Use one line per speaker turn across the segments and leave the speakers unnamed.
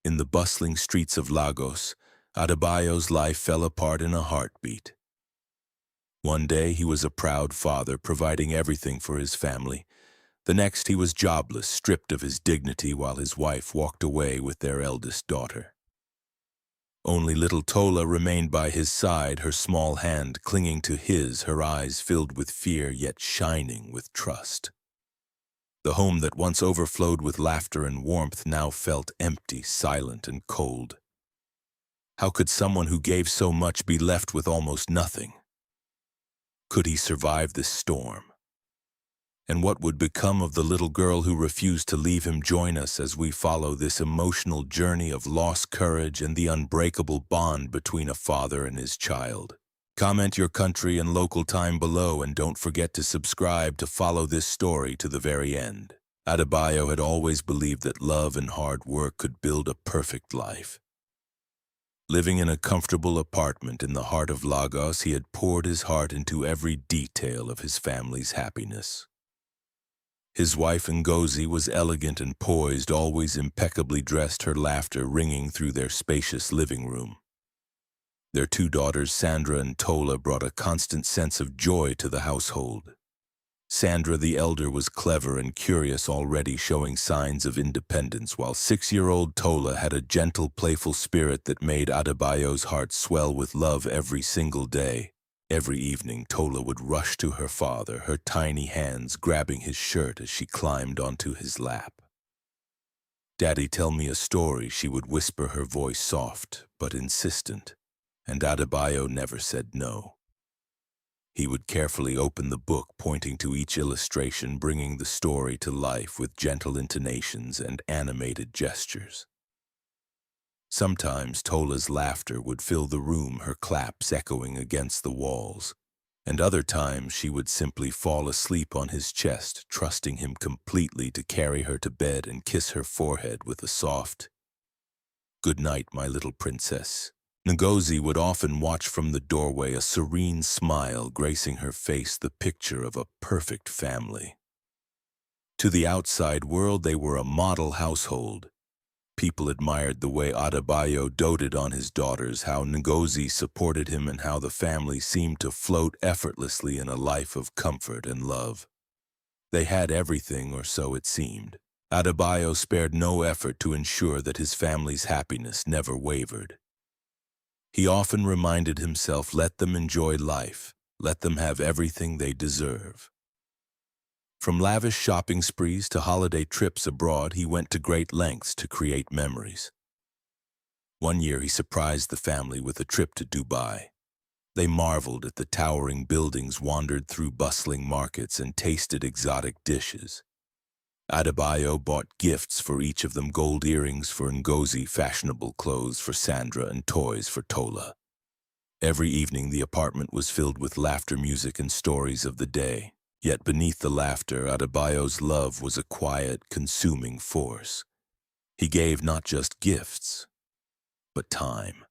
In the bustling streets of Lagos, Adebayo's life fell apart in a heartbeat. One day he was a proud father, providing everything for his family. The next he was jobless, stripped of his dignity while his wife walked away with their eldest daughter. Only little Tola remained by his side, her small hand clinging to his, her eyes filled with fear yet shining with trust. The home that once overflowed with laughter and warmth now felt empty, silent, and cold. How could someone who gave so much be left with almost nothing? Could he survive this storm? And what would become of the little girl who refused to leave him? Join us as we follow this emotional journey of lost courage and the unbreakable bond between a father and his child. Comment your country and local time below, and don't forget to subscribe to follow this story to the very end. Adebayo had always believed that love and hard work could build a perfect life. Living in a comfortable apartment in the heart of Lagos, he had poured his heart into every detail of his family's happiness. His wife Ngozi was elegant and poised, always impeccably dressed, her laughter ringing through their spacious living room. Their two daughters, Sandra and Tola, brought a constant sense of joy to the household. Sandra, the elder, was clever and curious, already showing signs of independence, while 6-year-old Tola had a gentle, playful spirit that made Adebayo's heart swell with love every single day. Every evening, Tola would rush to her father, her tiny hands grabbing his shirt as she climbed onto his lap. "Daddy, tell me a story," she would whisper, her voice soft but insistent, and Adebayo never said no. He would carefully open the book, pointing to each illustration, bringing the story to life with gentle intonations and animated gestures. Sometimes Tola's laughter would fill the room, her claps echoing against the walls, and other times she would simply fall asleep on his chest, trusting him completely to carry her to bed and kiss her forehead with a soft, "Good night, my little princess." Ngozi would often watch from the doorway, a serene smile gracing her face, the picture of a perfect family. To the outside world, they were a model household. People admired the way Adebayo doted on his daughters, how Ngozi supported him, and how the family seemed to float effortlessly in a life of comfort and love. They had everything, or so it seemed. Adebayo spared no effort to ensure that his family's happiness never wavered. He often reminded himself, let them enjoy life, let them have everything they deserve. From lavish shopping sprees to holiday trips abroad, he went to great lengths to create memories. One year he surprised the family with a trip to Dubai. They marveled at the towering buildings, wandered through bustling markets, and tasted exotic dishes. Adebayo bought gifts for each of them: gold earrings for Ngozi, fashionable clothes for Sandra, and toys for Tola. Every evening the apartment was filled with laughter, music, and stories of the day. Yet beneath the laughter, Adebayo's love was a quiet, consuming force. He gave not just gifts, but time.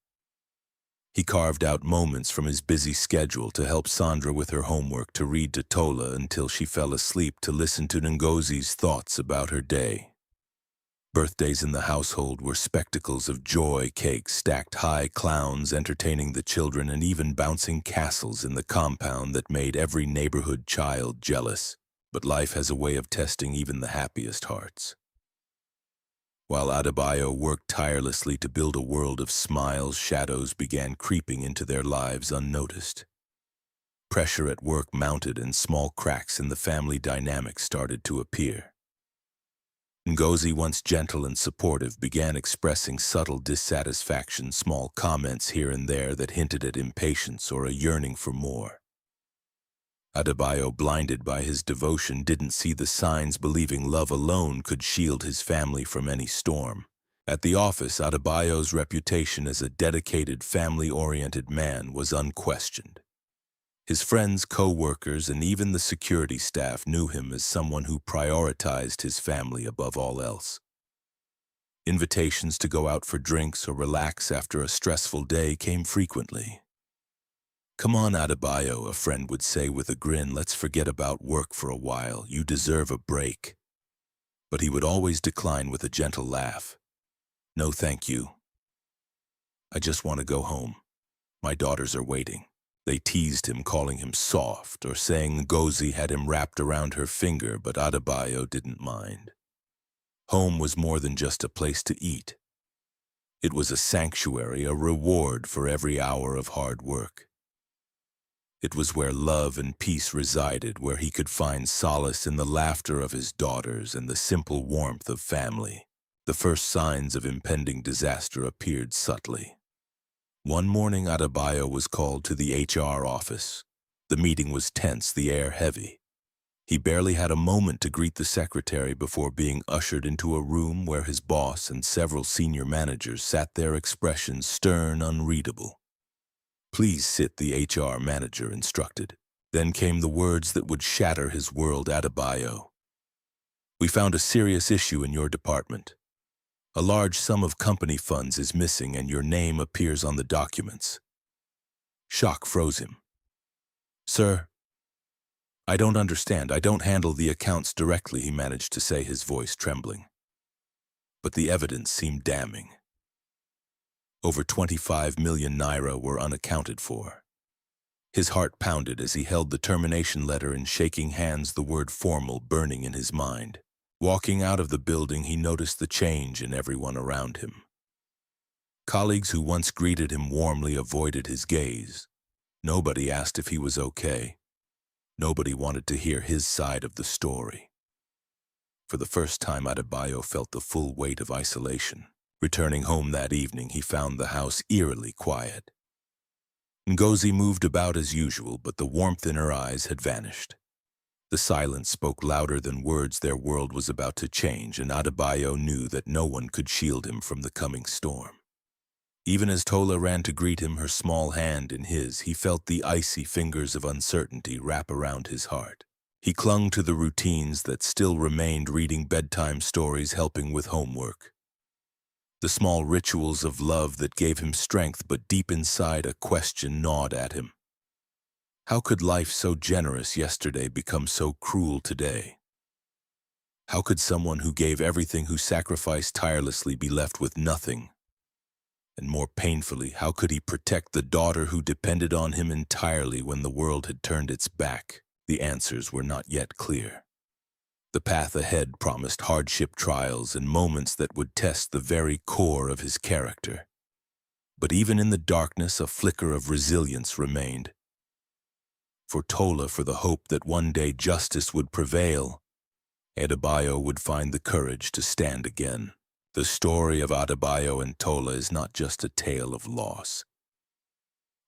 He carved out moments from his busy schedule to help Sandra with her homework, to read to Tola until she fell asleep, to listen to Ngozi's thoughts about her day. Birthdays in the household were spectacles of joy: cakes stacked high, clowns entertaining the children, and even bouncing castles in the compound that made every neighborhood child jealous. But life has a way of testing even the happiest hearts. While Adebayo worked tirelessly to build a world of smiles, shadows began creeping into their lives unnoticed. Pressure at work mounted, and small cracks in the family dynamic started to appear. Ngozi, once gentle and supportive, began expressing subtle dissatisfaction, small comments here and there that hinted at impatience or a yearning for more. Adebayo, blinded by his devotion, didn't see the signs, believing love alone could shield his family from any storm. At the office, Adebayo's reputation as a dedicated, family-oriented man was unquestioned. His friends, co-workers, and even the security staff knew him as someone who prioritized his family above all else. Invitations to go out for drinks or relax after a stressful day came frequently. "Come on, Adebayo," a friend would say with a grin, "let's forget about work for a while. You deserve a break." But he would always decline with a gentle laugh. No, thank you. I just want to go home. My daughters are waiting. They teased him, calling him soft, or saying Ngozi had him wrapped around her finger, but Adebayo didn't mind. Home was more than just a place to eat. It was a sanctuary, a reward for every hour of hard work. It was where love and peace resided, where he could find solace in the laughter of his daughters and the simple warmth of family. The first signs of impending disaster appeared subtly. One morning, Adebayo was called to the HR office. The meeting was tense, the air heavy. He barely had a moment to greet the secretary before being ushered into a room where his boss and several senior managers sat, their expressions stern, unreadable. "Please sit," the HR manager instructed. Then came the words that would shatter his world. "Adebayo, we found a serious issue in your department. A large sum of company funds is missing and your name appears on the documents." Shock froze him. "Sir, I don't understand. I don't handle the accounts directly," he managed to say, his voice trembling. But the evidence seemed damning. Over 25 million naira were unaccounted for. His heart pounded as he held the termination letter in shaking hands, the word formal burning in his mind. Walking out of the building, he noticed the change in everyone around him. Colleagues who once greeted him warmly avoided his gaze. Nobody asked if he was okay. Nobody wanted to hear his side of the story. For the first time, Adebayo felt the full weight of isolation. Returning home that evening, he found the house eerily quiet. Ngozi moved about as usual, but the warmth in her eyes had vanished. The silence spoke louder than words. Their world was about to change, and Adebayo knew that no one could shield him from the coming storm. Even as Tola ran to greet him, her small hand in his, he felt the icy fingers of uncertainty wrap around his heart. He clung to the routines that still remained, reading bedtime stories, helping with homework. The small rituals of love that gave him strength, but deep inside a question gnawed at him. How could life so generous yesterday become so cruel today? How could someone who gave everything, who sacrificed tirelessly, be left with nothing? And more painfully, how could he protect the daughter who depended on him entirely when the world had turned its back? The answers were not yet clear. The path ahead promised hardship, trials, and moments that would test the very core of his character. But even in the darkness, a flicker of resilience remained. For Tola, for the hope that one day justice would prevail, Adebayo would find the courage to stand again. The story of Adebayo and Tola is not just a tale of loss.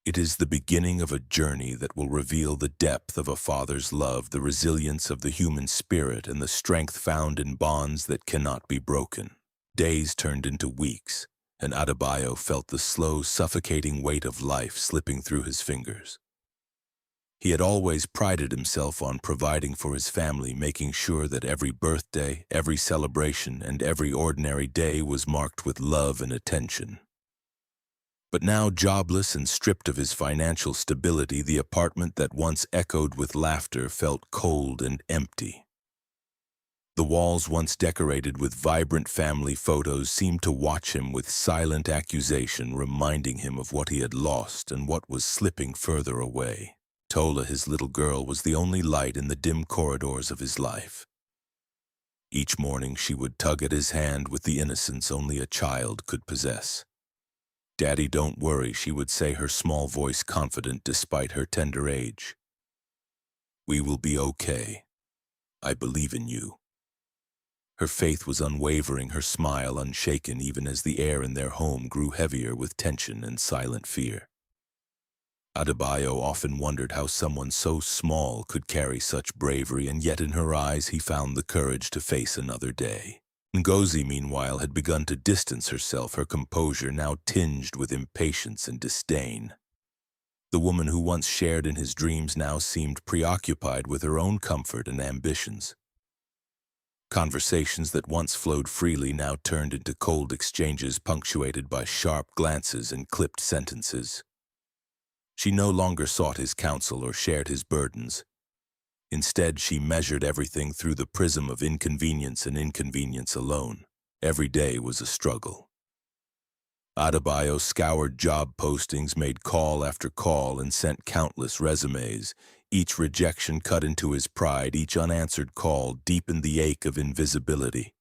It is the beginning of a journey that will reveal the depth of a father's love, the resilience of the human spirit, and the strength found in bonds that cannot be broken. Days turned into weeks, and Adebayo felt the slow, suffocating weight of life slipping through his fingers. He had always prided himself on providing for his family, making sure that every birthday, every celebration, and every ordinary day was marked with love and attention. But now, jobless and stripped of his financial stability, the apartment that once echoed with laughter felt cold and empty. The walls, once decorated with vibrant family photos, seemed to watch him with silent accusation, reminding him of what he had lost and what was slipping further away. Tola, his little girl, was the only light in the dim corridors of his life. Each morning she would tug at his hand with the innocence only a child could possess. "Daddy, don't worry," she would say, her small voice confident despite her tender age. "We will be okay. I believe in you." Her faith was unwavering, her smile unshaken, even as the air in their home grew heavier with tension and silent fear. Adebayo often wondered how someone so small could carry such bravery, and yet in her eyes he found the courage to face another day. Ngozi, meanwhile, had begun to distance herself, her composure now tinged with impatience and disdain. The woman who once shared in his dreams now seemed preoccupied with her own comfort and ambitions. Conversations that once flowed freely now turned into cold exchanges punctuated by sharp glances and clipped sentences. She no longer sought his counsel or shared his burdens. Instead, she measured everything through the prism of inconvenience and inconvenience alone. Every day was a struggle. Adebayo scoured job postings, made call after call, and sent countless resumes. Each rejection cut into his pride, each unanswered call deepened the ache of invisibility.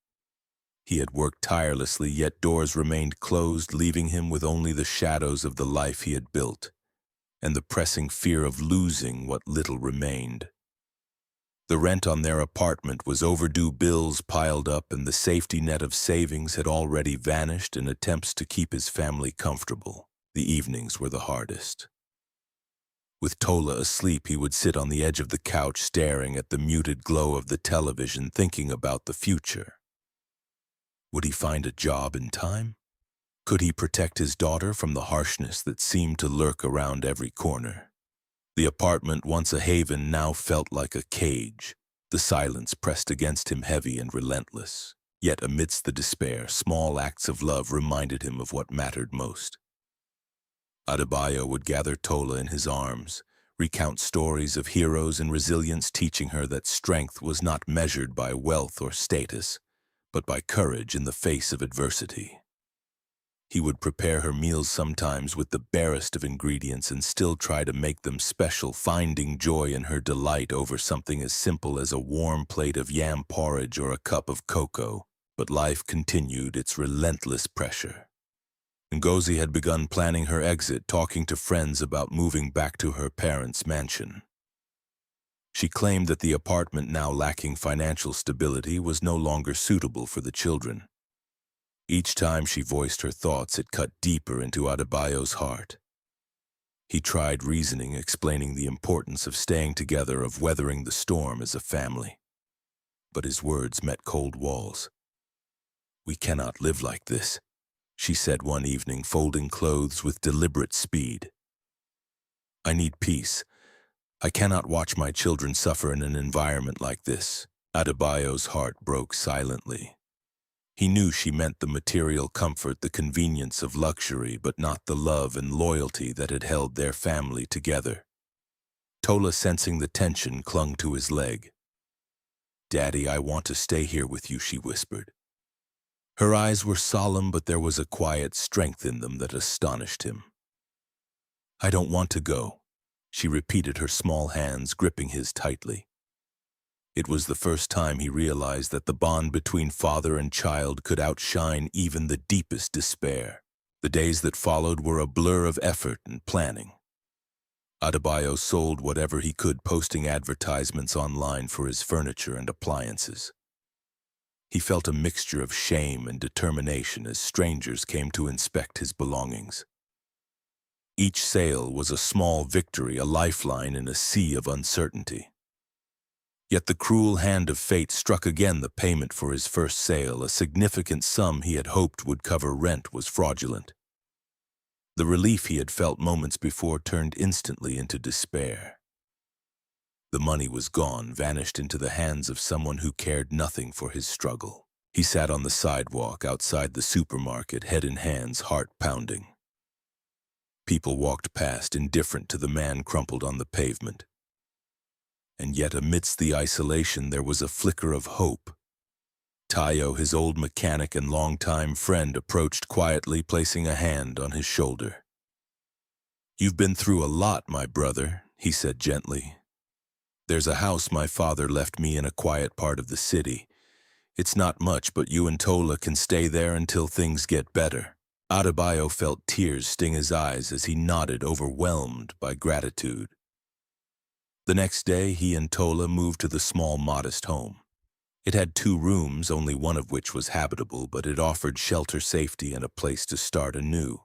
He had worked tirelessly, yet doors remained closed, leaving him with only the shadows of the life he had built, and the pressing fear of losing what little remained. The rent on their apartment was overdue, bills piled up, and the safety net of savings had already vanished in attempts to keep his family comfortable. The evenings were the hardest. With Tola asleep, he would sit on the edge of the couch, staring at the muted glow of the television, thinking about the future. Would he find a job in time? Could he protect his daughter from the harshness that seemed to lurk around every corner? The apartment, once a haven, now felt like a cage. The silence pressed against him, heavy and relentless. Yet amidst the despair, small acts of love reminded him of what mattered most. Adebayo would gather Tola in his arms, recount stories of heroes and resilience, teaching her that strength was not measured by wealth or status, but by courage in the face of adversity. He would prepare her meals, sometimes with the barest of ingredients, and still try to make them special, finding joy in her delight over something as simple as a warm plate of yam porridge or a cup of cocoa. But life continued its relentless pressure. Ngozi had begun planning her exit, talking to friends about moving back to her parents' mansion. She claimed that the apartment, now lacking financial stability, was no longer suitable for the children. Each time she voiced her thoughts, it cut deeper into Adebayo's heart. He tried reasoning, explaining the importance of staying together, of weathering the storm as a family. But his words met cold walls. "We cannot live like this," she said one evening, folding clothes with deliberate speed. "I need peace. I cannot watch my children suffer in an environment like this." Adebayo's heart broke silently. He knew she meant the material comfort, the convenience of luxury, but not the love and loyalty that had held their family together. Tola, sensing the tension, clung to his leg. "Daddy, I want to stay here with you," she whispered. Her eyes were solemn, but there was a quiet strength in them that astonished him. "I don't want to go," she repeated, her small hands gripping his tightly. It was the first time he realized that the bond between father and child could outshine even the deepest despair. The days that followed were a blur of effort and planning. Adebayo sold whatever he could, posting advertisements online for his furniture and appliances. He felt a mixture of shame and determination as strangers came to inspect his belongings. Each sale was a small victory, a lifeline in a sea of uncertainty. Yet the cruel hand of fate struck again. The payment for his first sale, a significant sum he had hoped would cover rent, was fraudulent. The relief he had felt moments before turned instantly into despair. The money was gone, vanished into the hands of someone who cared nothing for his struggle. He sat on the sidewalk outside the supermarket, head in hands, heart pounding. People walked past, indifferent to the man crumpled on the pavement. And yet amidst the isolation there was a flicker of hope. Tayo, his old mechanic and longtime friend, approached quietly, placing a hand on his shoulder. "You've been through a lot, my brother," he said gently. "There's a house my father left me in a quiet part of the city. It's not much, but you and Tola can stay there until things get better." Adebayo felt tears sting his eyes as he nodded, overwhelmed by gratitude. The next day, he and Tola moved to the small, modest home. It had 2 rooms, only one of which was habitable, but it offered shelter, safety, and a place to start anew.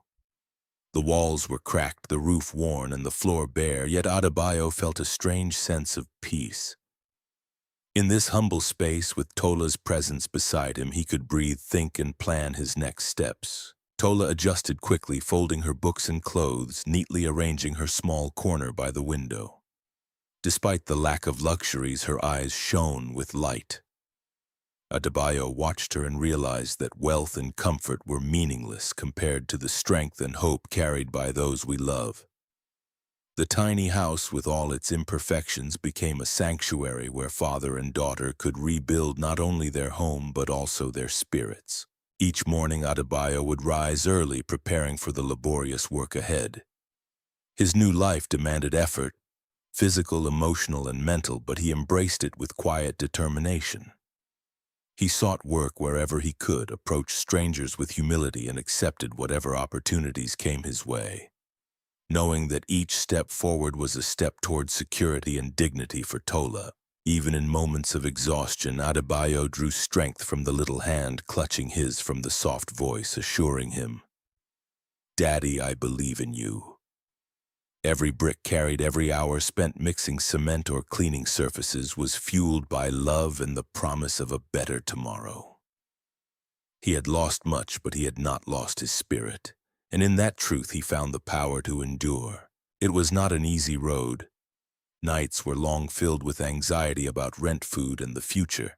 The walls were cracked, the roof worn, and the floor bare, yet Adebayo felt a strange sense of peace. In this humble space, with Tola's presence beside him, he could breathe, think, and plan his next steps. Tola adjusted quickly, folding her books and clothes, neatly arranging her small corner by the window. Despite the lack of luxuries, her eyes shone with light. Adebayo watched her and realized that wealth and comfort were meaningless compared to the strength and hope carried by those we love. The tiny house, with all its imperfections, became a sanctuary where father and daughter could rebuild not only their home but also their spirits. Each morning Adebayo would rise early, preparing for the laborious work ahead. His new life demanded effort, physical, emotional, and mental, but he embraced it with quiet determination. He sought work wherever he could, approached strangers with humility, and accepted whatever opportunities came his way, knowing that each step forward was a step toward security and dignity for Tola. Even in moments of exhaustion, Adebayo drew strength from the little hand clutching his, from the soft voice assuring him, "Daddy, I believe in you." Every brick carried, every hour spent mixing cement or cleaning surfaces was fueled by love and the promise of a better tomorrow. He had lost much, but he had not lost his spirit, and in that truth he found the power to endure. It was not an easy road. Nights were long, filled with anxiety about rent, food, and the future,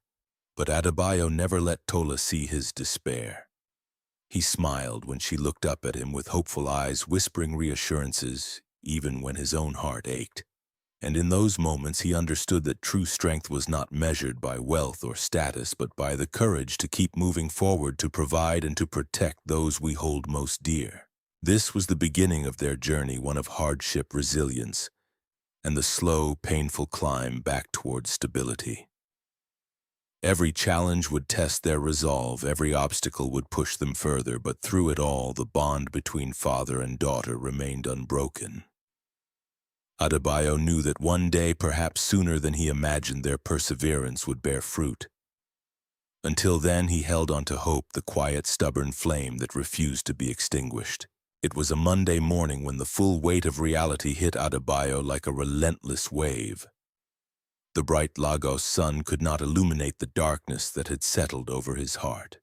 but Adebayo never let Tola see his despair. He smiled when she looked up at him with hopeful eyes, whispering reassurances, even when his own heart ached. And in those moments he understood that true strength was not measured by wealth or status, but by the courage to keep moving forward, to provide and to protect those we hold most dear. This was the beginning of their journey, one of hardship, resilience, and the slow, painful climb back towards stability. Every challenge would test their resolve, every obstacle would push them further, but through it all, the bond between father and daughter remained unbroken. Adebayo knew that one day, perhaps sooner than he imagined, their perseverance would bear fruit. Until then, he held on to hope, the quiet, stubborn flame that refused to be extinguished. It was a Monday morning when the full weight of reality hit Adebayo like a relentless wave. The bright Lagos sun could not illuminate the darkness that had settled over his heart.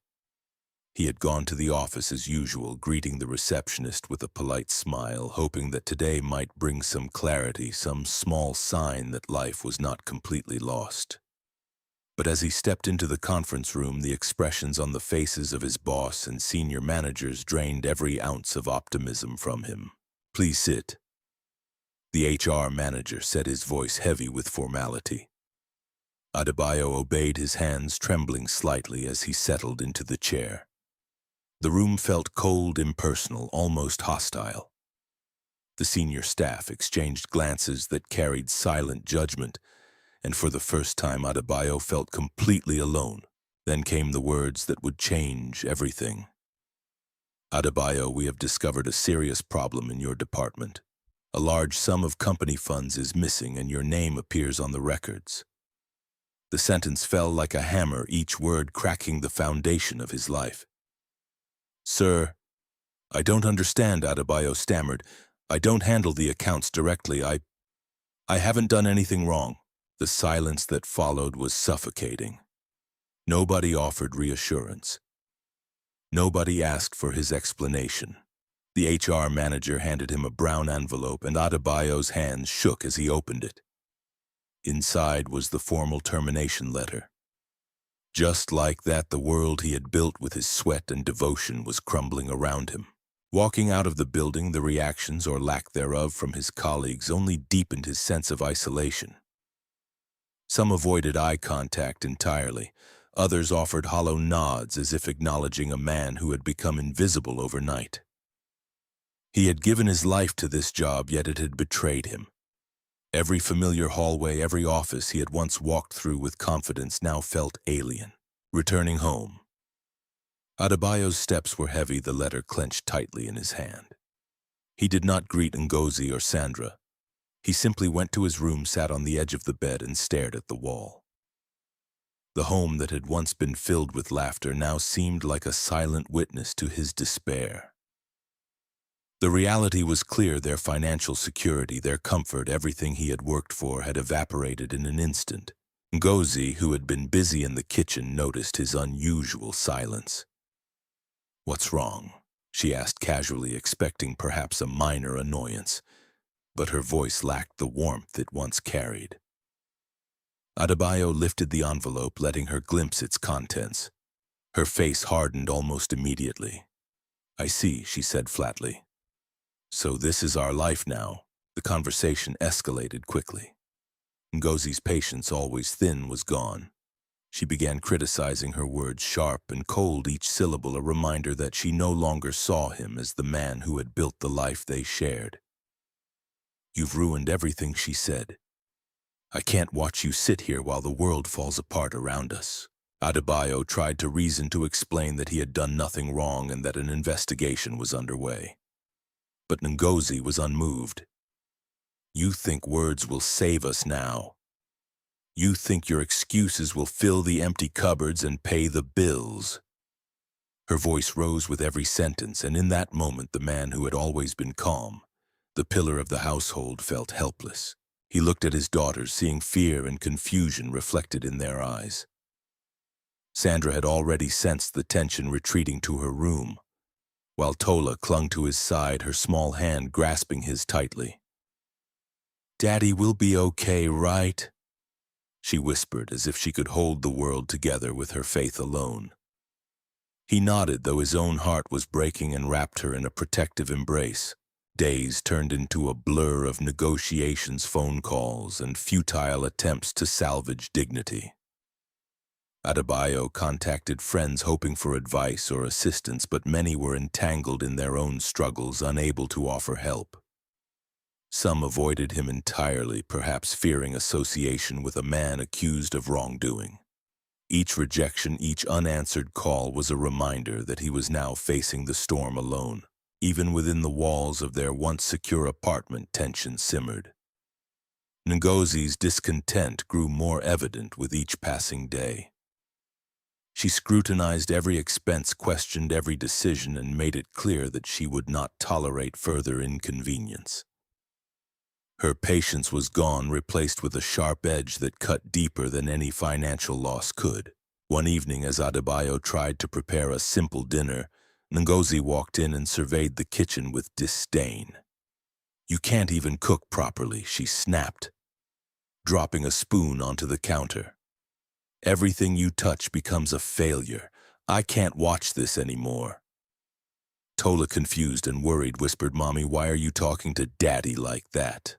He had gone to the office as usual, greeting the receptionist with a polite smile, hoping that today might bring some clarity, some small sign that life was not completely lost. But as he stepped into the conference room, the expressions on the faces of his boss and senior managers drained every ounce of optimism from him. "Please sit," the HR manager said, his voice heavy with formality. Adebayo obeyed, his hands trembling slightly as he settled into the chair. The room felt cold, impersonal, almost hostile. The senior staff exchanged glances that carried silent judgment, and for the first time Adebayo felt completely alone. Then came the words that would change everything. "Adebayo, we have discovered a serious problem in your department. A large sum of company funds is missing, and your name appears on the records." The sentence fell like a hammer, each word cracking the foundation of his life. "Sir, I don't understand," Adebayo stammered. "I don't handle the accounts directly. I haven't done anything wrong." The silence that followed was suffocating. Nobody offered reassurance. Nobody asked for his explanation. The HR manager handed him a brown envelope, and Adebayo's hands shook as he opened it. Inside was the formal termination letter. Just like that, the world he had built with his sweat and devotion was crumbling around him. Walking out of the building, the reactions or lack thereof from his colleagues only deepened his sense of isolation. Some avoided eye contact entirely. Others offered hollow nods, as if acknowledging a man who had become invisible overnight. He had given his life to this job, yet it had betrayed him. Every familiar hallway, every office he had once walked through with confidence now felt alien. Returning home, Adebayo's steps were heavy, the letter clenched tightly in his hand. He did not greet Ngozi or Sandra. He simply went to his room, sat on the edge of the bed, and stared at the wall. The home that had once been filled with laughter now seemed like a silent witness to his despair. The reality was clear: their financial security, their comfort, everything he had worked for had evaporated in an instant. Ngozi, who had been busy in the kitchen, noticed his unusual silence. "What's wrong?" she asked casually, expecting perhaps a minor annoyance, but her voice lacked the warmth it once carried. Adebayo lifted the envelope, letting her glimpse its contents. Her face hardened almost immediately. "I see," she said flatly. "So this is our life now." The conversation escalated quickly. Ngozi's patience, always thin, was gone. She began criticizing her words, sharp and cold, each syllable a reminder that she no longer saw him as the man who had built the life they shared. "You've ruined everything," she said. "I can't watch you sit here while the world falls apart around us." Adebayo tried to reason, to explain that he had done nothing wrong and that an investigation was underway. But Ngozi was unmoved. "You think words will save us now. You think your excuses will fill the empty cupboards and pay the bills." Her voice rose with every sentence, and in that moment the man who had always been calm, the pillar of the household, felt helpless. He looked at his daughters, seeing fear and confusion reflected in their eyes. Sandra had already sensed the tension, retreating to her room, while Tola clung to his side, her small hand grasping his tightly. "Daddy will be okay, right?" she whispered, as if she could hold the world together with her faith alone. He nodded, though his own heart was breaking, and wrapped her in a protective embrace. Days turned into a blur of negotiations, phone calls, and futile attempts to salvage dignity. Adebayo contacted friends hoping for advice or assistance, but many were entangled in their own struggles, unable to offer help. Some avoided him entirely, perhaps fearing association with a man accused of wrongdoing. Each rejection, each unanswered call was a reminder that he was now facing the storm alone. Even within the walls of their once secure apartment, tension simmered. Ngozi's discontent grew more evident with each passing day. She scrutinized every expense, questioned every decision, and made it clear that she would not tolerate further inconvenience. Her patience was gone, replaced with a sharp edge that cut deeper than any financial loss could. One evening, as Adebayo tried to prepare a simple dinner, Ngozi walked in and surveyed the kitchen with disdain. "You can't even cook properly," she snapped, dropping a spoon onto the counter. "Everything you touch becomes a failure. I can't watch this anymore." Tola, confused and worried, whispered, "Mommy, why are you talking to Daddy like that?"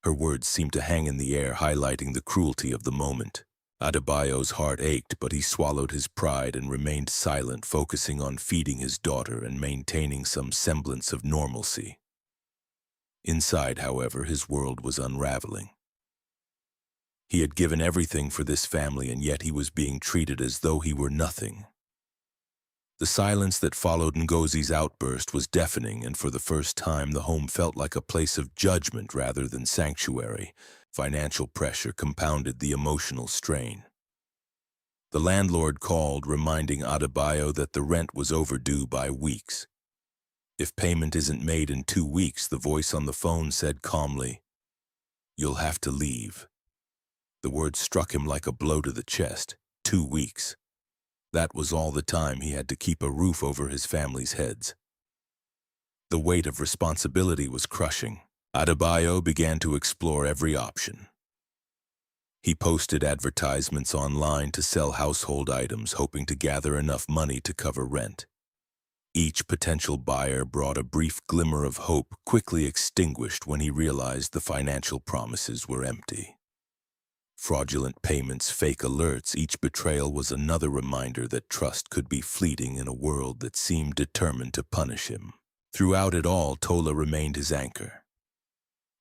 Her words seemed to hang in the air, highlighting the cruelty of the moment. Adebayo's heart ached, but he swallowed his pride and remained silent, focusing on feeding his daughter and maintaining some semblance of normalcy. Inside, however, his world was unraveling. He had given everything for this family, and yet he was being treated as though he were nothing. The silence that followed Ngozi's outburst was deafening, and for the first time the home felt like a place of judgment rather than sanctuary. Financial pressure compounded the emotional strain. The landlord called, reminding Adebayo that the rent was overdue by weeks. "If payment isn't made in 2 weeks," the voice on the phone said calmly, "you'll have to leave." The word struck him like a blow to the chest. 2 weeks. That was all the time he had to keep a roof over his family's heads. The weight of responsibility was crushing. Adebayo began to explore every option. He posted advertisements online to sell household items, hoping to gather enough money to cover rent. Each potential buyer brought a brief glimmer of hope, quickly extinguished when he realized the financial promises were empty. Fraudulent payments, fake alerts, each betrayal was another reminder that trust could be fleeting in a world that seemed determined to punish him. Throughout it all, Tola remained his anchor.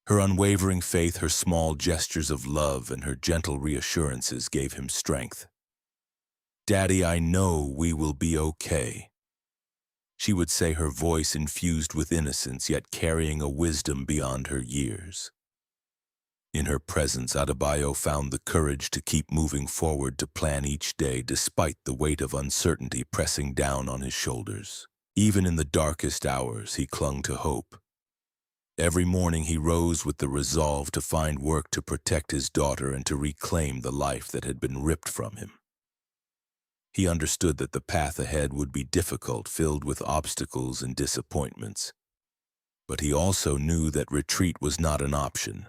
Her unwavering faith, her small gestures of love, and her gentle reassurances gave him strength. "Daddy, I know we will be okay," she would say, her voice infused with innocence, yet carrying a wisdom beyond her years. In her presence, Adebayo found the courage to keep moving forward, to plan each day despite the weight of uncertainty pressing down on his shoulders. Even in the darkest hours, he clung to hope. Every morning he rose with the resolve to find work to protect his daughter and to reclaim the life that had been ripped from him. He understood that the path ahead would be difficult, filled with obstacles and disappointments. But he also knew that retreat was not an option.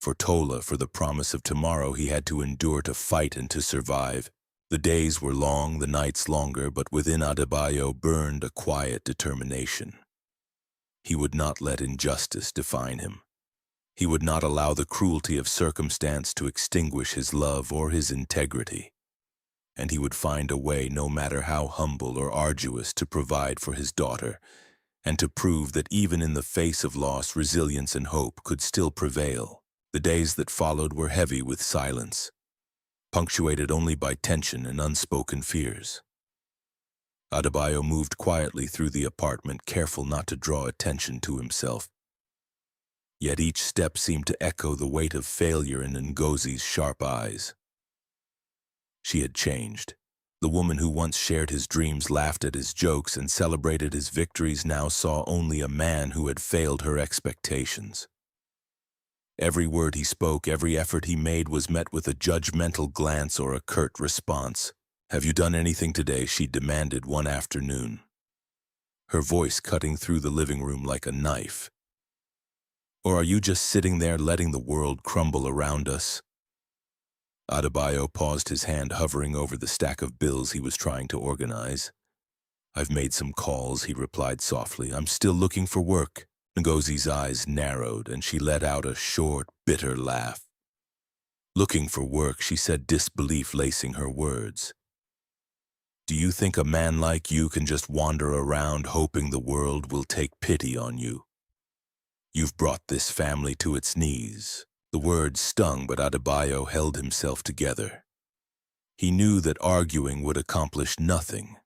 For Tola, for the promise of tomorrow, he had to endure, to fight and to survive. The days were long, the nights longer, but within Adebayo burned a quiet determination. He would not let injustice define him. He would not allow the cruelty of circumstance to extinguish his love or his integrity. and he would find a way, no matter how humble or arduous, to provide for his daughter, and to prove that even in the face of loss, resilience and hope could still prevail. The days that followed were heavy with silence, punctuated only by tension and unspoken fears. Adebayo moved quietly through the apartment, careful not to draw attention to himself. Yet each step seemed to echo the weight of failure in Ngozi's sharp eyes. She had changed. The woman who once shared his dreams, laughed at his jokes, and celebrated his victories now saw only a man who had failed her expectations. Every word he spoke, every effort he made was met with a judgmental glance or a curt response. "Have you done anything today?" she demanded one afternoon, her voice cutting through the living room like a knife. "Or are you just sitting there letting the world crumble around us?" Adebayo paused, his hand hovering over the stack of bills he was trying to organize. "I've made some calls," he replied softly. "I'm still looking for work." Ngozi's eyes narrowed, and she let out a short, bitter laugh. "Looking for work," she said, disbelief lacing her words. "Do you think a man like you can just wander around hoping the world will take pity on you? You've brought this family to its knees." The words stung, but Adebayo held himself together. He knew that arguing would accomplish nothing.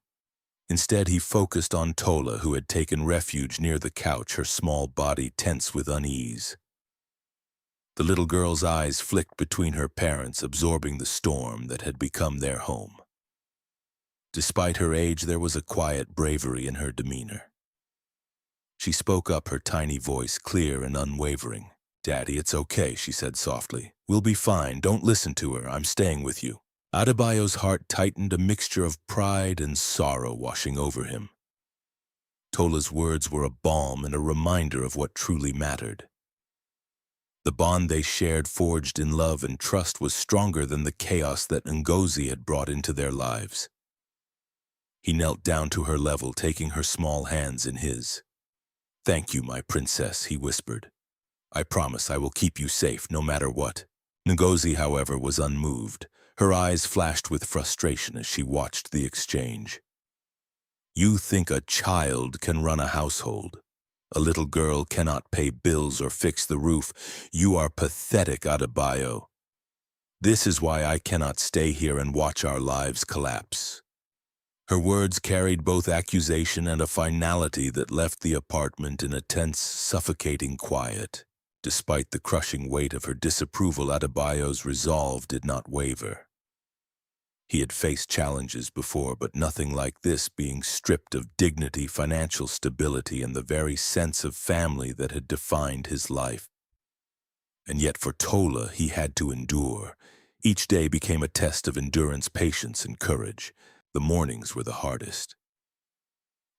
Instead, he focused on Tola, who had taken refuge near the couch, her small body tense with unease. The little girl's eyes flicked between her parents, absorbing the storm that had become their home. Despite her age, there was a quiet bravery in her demeanor. She spoke up, her tiny voice clear and unwavering. "Daddy, it's okay," she said softly. "We'll be fine. Don't listen to her. I'm staying with you." Adebayo's heart tightened, a mixture of pride and sorrow washing over him. Tola's words were a balm and a reminder of what truly mattered. The bond they shared, forged in love and trust, was stronger than the chaos that Ngozi had brought into their lives. He knelt down to her level, taking her small hands in his. "Thank you, my princess," he whispered. "I promise I will keep you safe, no matter what." Ngozi, however, was unmoved. Her eyes flashed with frustration as she watched the exchange. "You think a child can run a household? A little girl cannot pay bills or fix the roof. You are pathetic, Adebayo. This is why I cannot stay here and watch our lives collapse." Her words carried both accusation and a finality that left the apartment in a tense, suffocating quiet. Despite the crushing weight of her disapproval, Adebayo's resolve did not waver. He had faced challenges before, but nothing like this, being stripped of dignity, financial stability, and the very sense of family that had defined his life. And yet for Tola, he had to endure. Each day became a test of endurance, patience, and courage. The mornings were the hardest.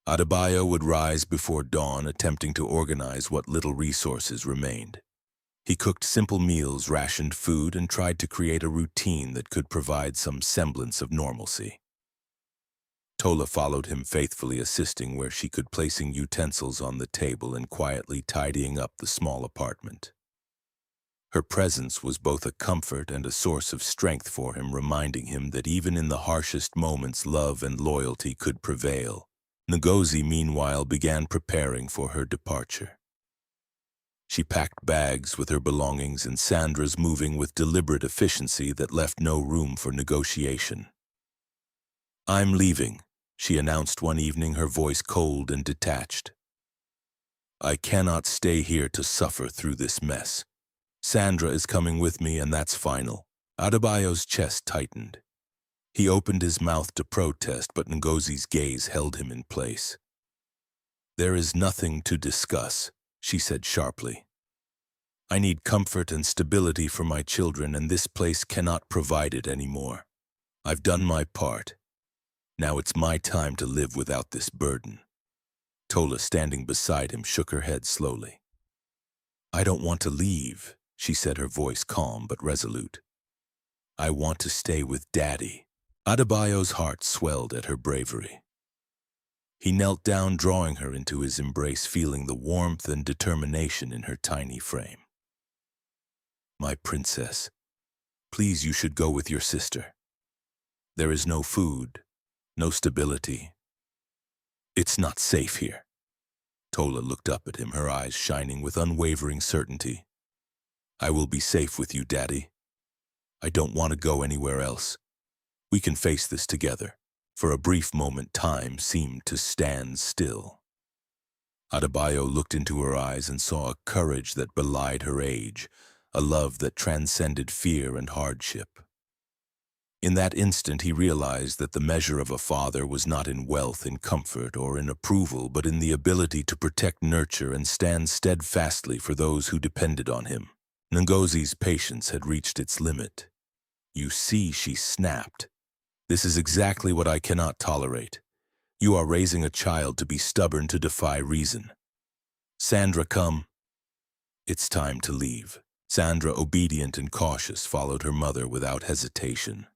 Adebayo would rise before dawn, attempting to organize what little resources remained. He cooked simple meals, rationed food, and tried to create a routine that could provide some semblance of normalcy. Tola followed him faithfully, assisting where she could, placing utensils on the table and quietly tidying up the small apartment. Her presence was both a comfort and a source of strength for him, reminding him that even in the harshest moments, love and loyalty could prevail. Ngozi, meanwhile, began preparing for her departure. She packed bags with her belongings, and Sandra's moving with deliberate efficiency that left no room for negotiation. "I'm leaving," she announced one evening, her voice cold and detached. "I cannot stay here to suffer through this mess. Sandra is coming with me, and that's final." Adebayo's chest tightened. He opened his mouth to protest, but Ngozi's gaze held him in place. "There is nothing to discuss," she said sharply. "I need comfort and stability for my children, and this place cannot provide it anymore. I've done my part. Now it's my time to live without this burden." Tola, standing beside him, shook her head slowly. "I don't want to leave," she said, her voice calm but resolute. "I want to stay with Daddy." Adebayo's heart swelled at her bravery. He knelt down, drawing her into his embrace, feeling the warmth and determination in her tiny frame. "My princess, please, you should go with your sister." There is no food, no stability. It's not safe here. Tola looked up at him, her eyes shining with unwavering certainty. I will be safe with you, Daddy. I don't want to go anywhere else. We can face this together. For a brief moment, time seemed to stand still. Adebayo looked into her eyes and saw a courage that belied her age, a love that transcended fear and hardship. In that instant, he realized that the measure of a father was not in wealth, in comfort, or in approval, but in the ability to protect, nurture, and stand steadfastly for those who depended on him. Ngozi's patience had reached its limit. You see, she snapped. This is exactly what I cannot tolerate. You are raising a child to be stubborn, to defy reason. Sandra, come. It's time to leave. Sandra, obedient and cautious, followed her mother without hesitation.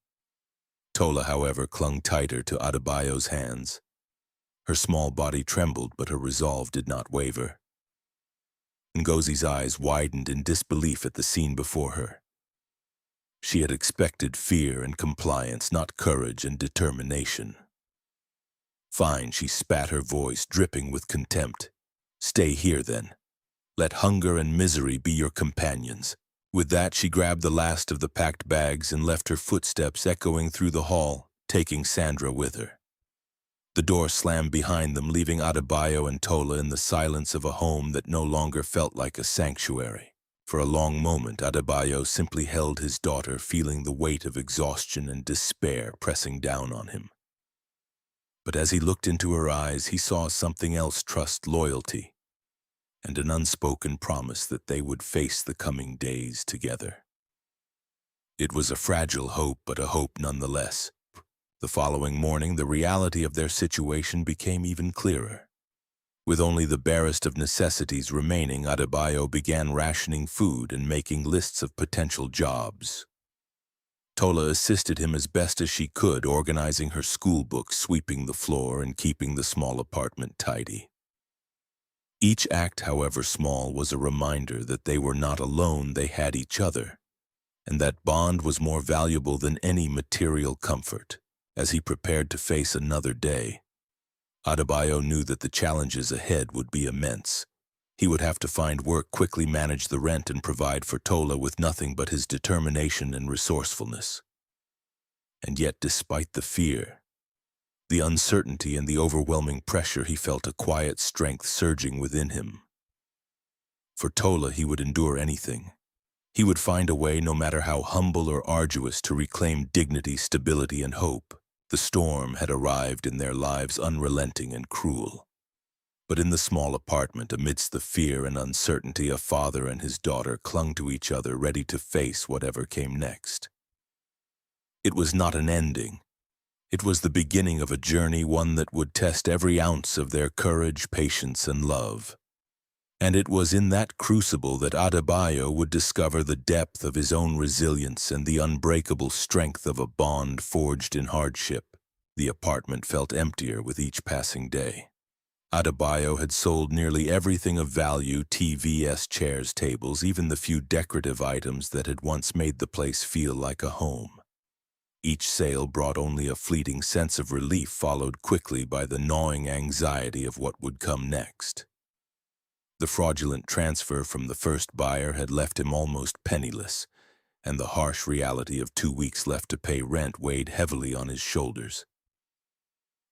Tola, however, clung tighter to Adebayo's hands. Her small body trembled, but her resolve did not waver. Ngozi's eyes widened in disbelief at the scene before her. She had expected fear and compliance, not courage and determination. Fine, she spat, her voice dripping with contempt. Stay here, then. Let hunger and misery be your companions. With that, she grabbed the last of the packed bags and left, her footsteps echoing through the hall, taking Sandra with her. The door slammed behind them, leaving Adebayo and Tola in the silence of a home that no longer felt like a sanctuary. For a long moment, Adebayo simply held his daughter, feeling the weight of exhaustion and despair pressing down on him. But as he looked into her eyes, he saw something else: trust, loyalty, and an unspoken promise that they would face the coming days together. It was a fragile hope, but a hope nonetheless. The following morning, the reality of their situation became even clearer. With only the barest of necessities remaining, Adebayo began rationing food and making lists of potential jobs. Tola assisted him as best as she could, organizing her school books, sweeping the floor, and keeping the small apartment tidy. Each act, however small, was a reminder that they were not alone, they had each other, and that bond was more valuable than any material comfort. As he prepared to face another day, Adebayo knew that the challenges ahead would be immense. He would have to find work, quickly manage the rent, and provide for Tola with nothing but his determination and resourcefulness. And yet, despite the fear, the uncertainty, and the overwhelming pressure, he felt a quiet strength surging within him. For Tola, he would endure anything. He would find a way, no matter how humble or arduous, to reclaim dignity, stability, and hope. The storm had arrived in their lives, unrelenting and cruel. But in the small apartment, amidst the fear and uncertainty, a father and his daughter clung to each other, ready to face whatever came next. It was not an ending. It was the beginning of a journey, one that would test every ounce of their courage, patience, and love. And it was in that crucible that Adebayo would discover the depth of his own resilience and the unbreakable strength of a bond forged in hardship. The apartment felt emptier with each passing day. Adebayo had sold nearly everything of value: TVs, chairs, tables, even the few decorative items that had once made the place feel like a home. Each sale brought only a fleeting sense of relief, followed quickly by the gnawing anxiety of what would come next. The fraudulent transfer from the first buyer had left him almost penniless, and the harsh reality of 2 weeks left to pay rent weighed heavily on his shoulders.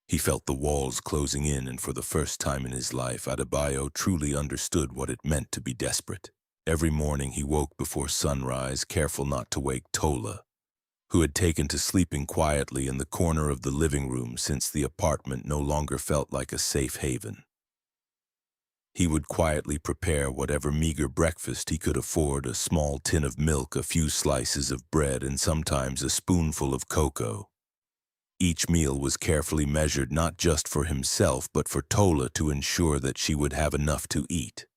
He felt the walls closing in, and for the first time in his life, Adebayo truly understood what it meant to be desperate. Every morning he woke before sunrise, careful not to wake Tola, who had taken to sleeping quietly in the corner of the living room since the apartment no longer felt like a safe haven. He would quietly prepare whatever meager breakfast he could afford: a small tin of milk, a few slices of bread, and sometimes a spoonful of cocoa. Each meal was carefully measured, not just for himself, but for Tola, to ensure that she would have enough to eat.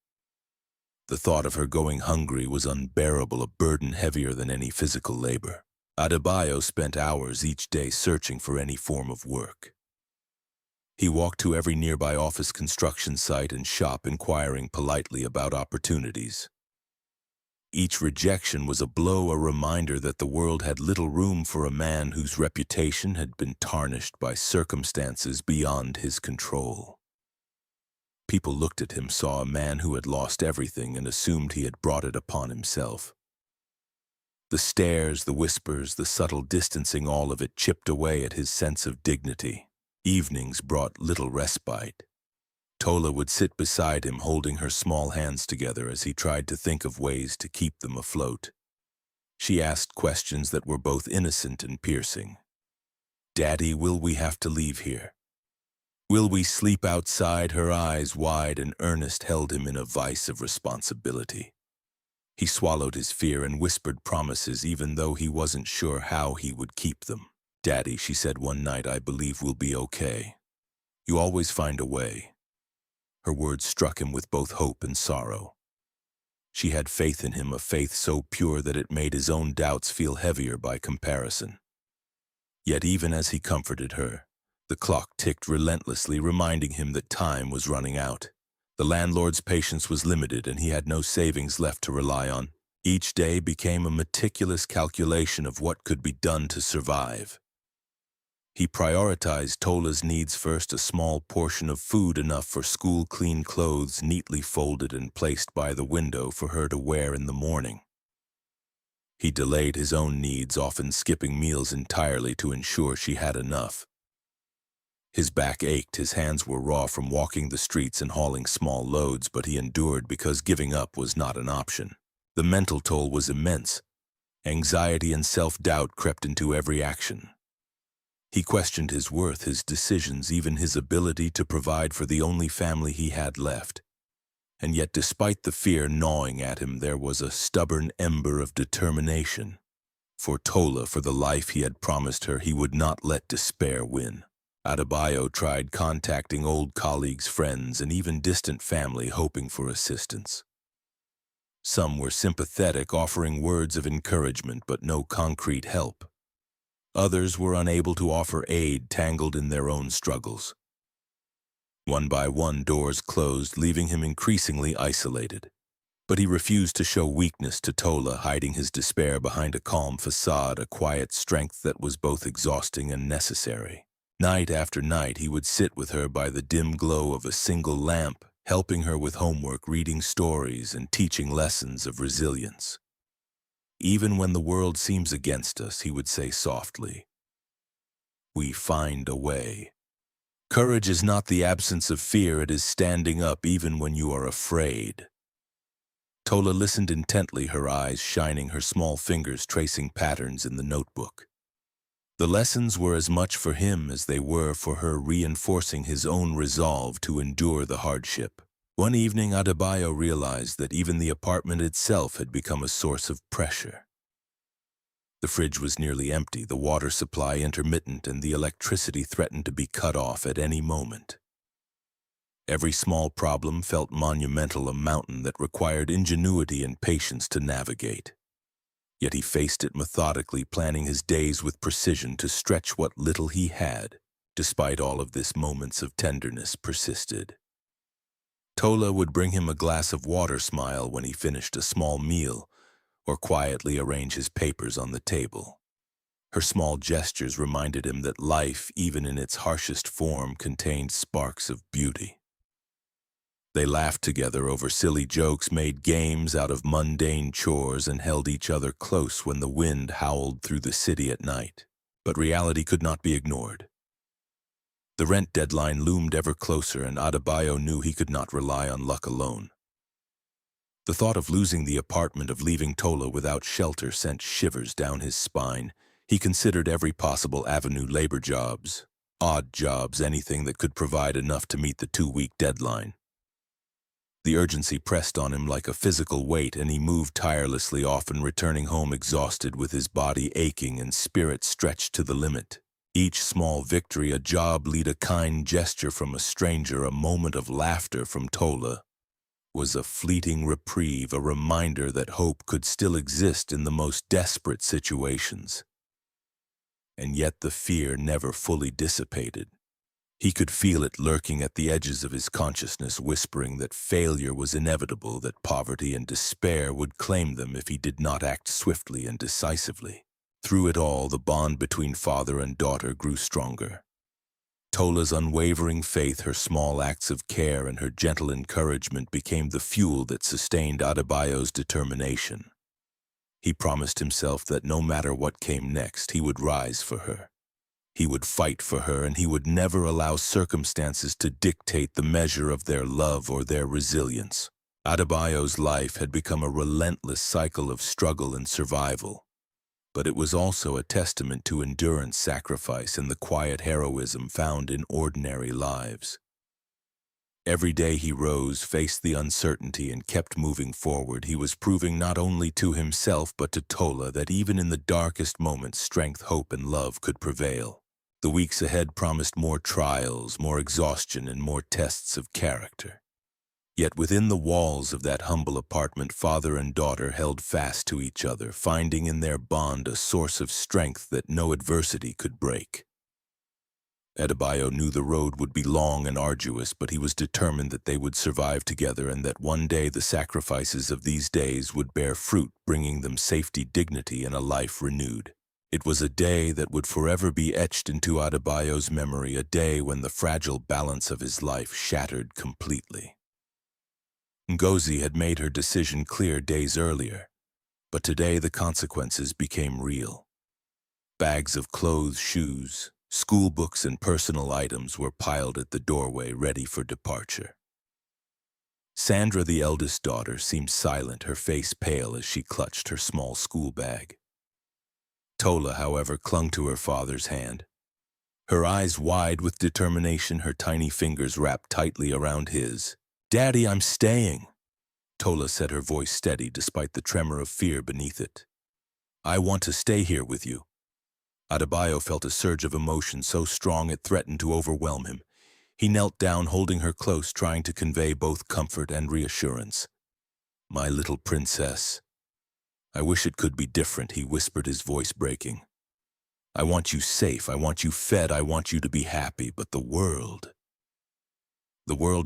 The thought of her going hungry was unbearable, a burden heavier than any physical labor. Adebayo spent hours each day searching for any form of work. He walked to every nearby office, construction site, and shop, inquiring politely about opportunities. Each rejection was a blow, a reminder that the world had little room for a man whose reputation had been tarnished by circumstances beyond his control. People looked at him, saw a man who had lost everything, and assumed he had brought it upon himself. The stares, the whispers, the subtle distancing, all of it chipped away at his sense of dignity. Evenings brought little respite. Tola would sit beside him, holding her small hands together as he tried to think of ways to keep them afloat. She asked questions that were both innocent and piercing. "Daddy, will we have to leave here? Will we sleep outside?" Her eyes, wide and earnest, held him in a vice of responsibility. He swallowed his fear and whispered promises, even though he wasn't sure how he would keep them. "Daddy," she said one night, "I believe we'll be okay. You always find a way." Her words struck him with both hope and sorrow. She had faith in him, a faith so pure that it made his own doubts feel heavier by comparison. Yet even as he comforted her, the clock ticked relentlessly, reminding him that time was running out. The landlord's patience was limited, and he had no savings left to rely on. Each day became a meticulous calculation of what could be done to survive. He prioritized Tola's needs first, a small portion of food, enough for school, clean clothes neatly folded and placed by the window for her to wear in the morning. He delayed his own needs, often skipping meals entirely to ensure she had enough. His back ached, his hands were raw from walking the streets and hauling small loads, but he endured because giving up was not an option. The mental toll was immense. Anxiety and self-doubt crept into every action. He questioned his worth, his decisions, even his ability to provide for the only family he had left. And yet, despite the fear gnawing at him, there was a stubborn ember of determination. For Tola, for the life he had promised her, he would not let despair win. Adebayo tried contacting old colleagues, friends, and even distant family, hoping for assistance. Some were sympathetic, offering words of encouragement, but no concrete help. Others were unable to offer aid, tangled in their own struggles. One by one, doors closed, leaving him increasingly isolated. But he refused to show weakness to Tola, hiding his despair behind a calm facade, a quiet strength that was both exhausting and necessary. Night after night, he would sit with her by the dim glow of a single lamp, helping her with homework, reading stories, and teaching lessons of resilience. "Even when the world seems against us," he would say softly, "we find a way." Courage is not the absence of fear, it is standing up even when you are afraid. Tola listened intently, her eyes shining, her small fingers tracing patterns in the notebook. The lessons were as much for him as they were for her, reinforcing his own resolve to endure the hardship. One evening, Adebayo realized that even the apartment itself had become a source of pressure. The fridge was nearly empty, the water supply intermittent, and the electricity threatened to be cut off at any moment. Every small problem felt monumental, a mountain that required ingenuity and patience to navigate. Yet he faced it methodically, planning his days with precision to stretch what little he had. Despite all of this, moments of tenderness persisted. Tola would bring him a glass of water, smile when he finished a small meal, or quietly arrange his papers on the table. Her small gestures reminded him that life, even in its harshest form, contained sparks of beauty. They laughed together over silly jokes, made games out of mundane chores, and held each other close when the wind howled through the city at night. But reality could not be ignored. The rent deadline loomed ever closer, and Adebayo knew he could not rely on luck alone. The thought of losing the apartment, of leaving Tola without shelter, sent shivers down his spine. He considered every possible avenue: labor jobs, odd jobs, anything that could provide enough to meet the 2-week deadline. The urgency pressed on him like a physical weight, and he moved tirelessly, often returning home exhausted, with his body aching and spirit stretched to the limit. Each small victory, a job lead, a kind gesture from a stranger, a moment of laughter from Tola, was a fleeting reprieve, a reminder that hope could still exist in the most desperate situations. And yet the fear never fully dissipated. He could feel it lurking at the edges of his consciousness, whispering that failure was inevitable, that poverty and despair would claim them if he did not act swiftly and decisively. Through it all, the bond between father and daughter grew stronger. Tola's unwavering faith, her small acts of care, and her gentle encouragement became the fuel that sustained Adebayo's determination. He promised himself that no matter what came next, he would rise for her. He would fight for her, and he would never allow circumstances to dictate the measure of their love or their resilience. Adebayo's life had become a relentless cycle of struggle and survival, but it was also a testament to endurance, sacrifice, and the quiet heroism found in ordinary lives. Every day he rose, faced the uncertainty, and kept moving forward. He was proving not only to himself but to Tola that even in the darkest moments, strength, hope, and love could prevail. The weeks ahead promised more trials, more exhaustion, and more tests of character. Yet within the walls of that humble apartment, father and daughter held fast to each other, finding in their bond a source of strength that no adversity could break. Adebayo knew the road would be long and arduous, but he was determined that they would survive together and that one day the sacrifices of these days would bear fruit, bringing them safety, dignity, and a life renewed. It was a day that would forever be etched into Adebayo's memory, a day when the fragile balance of his life shattered completely. Ngozi had made her decision clear days earlier, but today the consequences became real. Bags of clothes, shoes, school books, and personal items were piled at the doorway, ready for departure. Sandra, the eldest daughter, seemed silent, her face pale as she clutched her small school bag. Tola, however, clung to her father's hand. Her eyes wide with determination, her tiny fingers wrapped tightly around his. "Daddy, I'm staying," Tola said, her voice steady despite the tremor of fear beneath it. "I want to stay here with you." Adebayo felt a surge of emotion so strong it threatened to overwhelm him. He knelt down, holding her close, trying to convey both comfort and reassurance. "My little princess. I wish it could be different," he whispered, his voice breaking. "I want you safe, I want you fed, I want you to be happy, but the world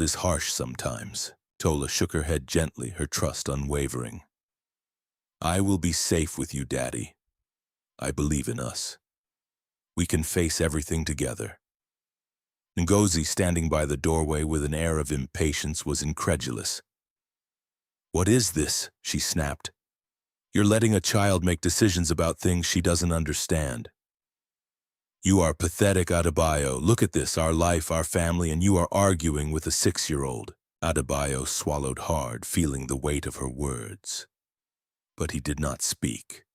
is harsh sometimes." Tola shook her head gently, her trust unwavering. "I will be safe with you, Daddy. I believe in us. We can face everything together." Ngozi, standing by the doorway with an air of impatience, was incredulous. "What is this?" she snapped. "You're letting a child make decisions about things she doesn't understand." "You are pathetic, Adebayo. Look at this, our life, our family, and you are arguing with a 6-year-old. Adebayo swallowed hard, feeling the weight of her words. But he did not speak.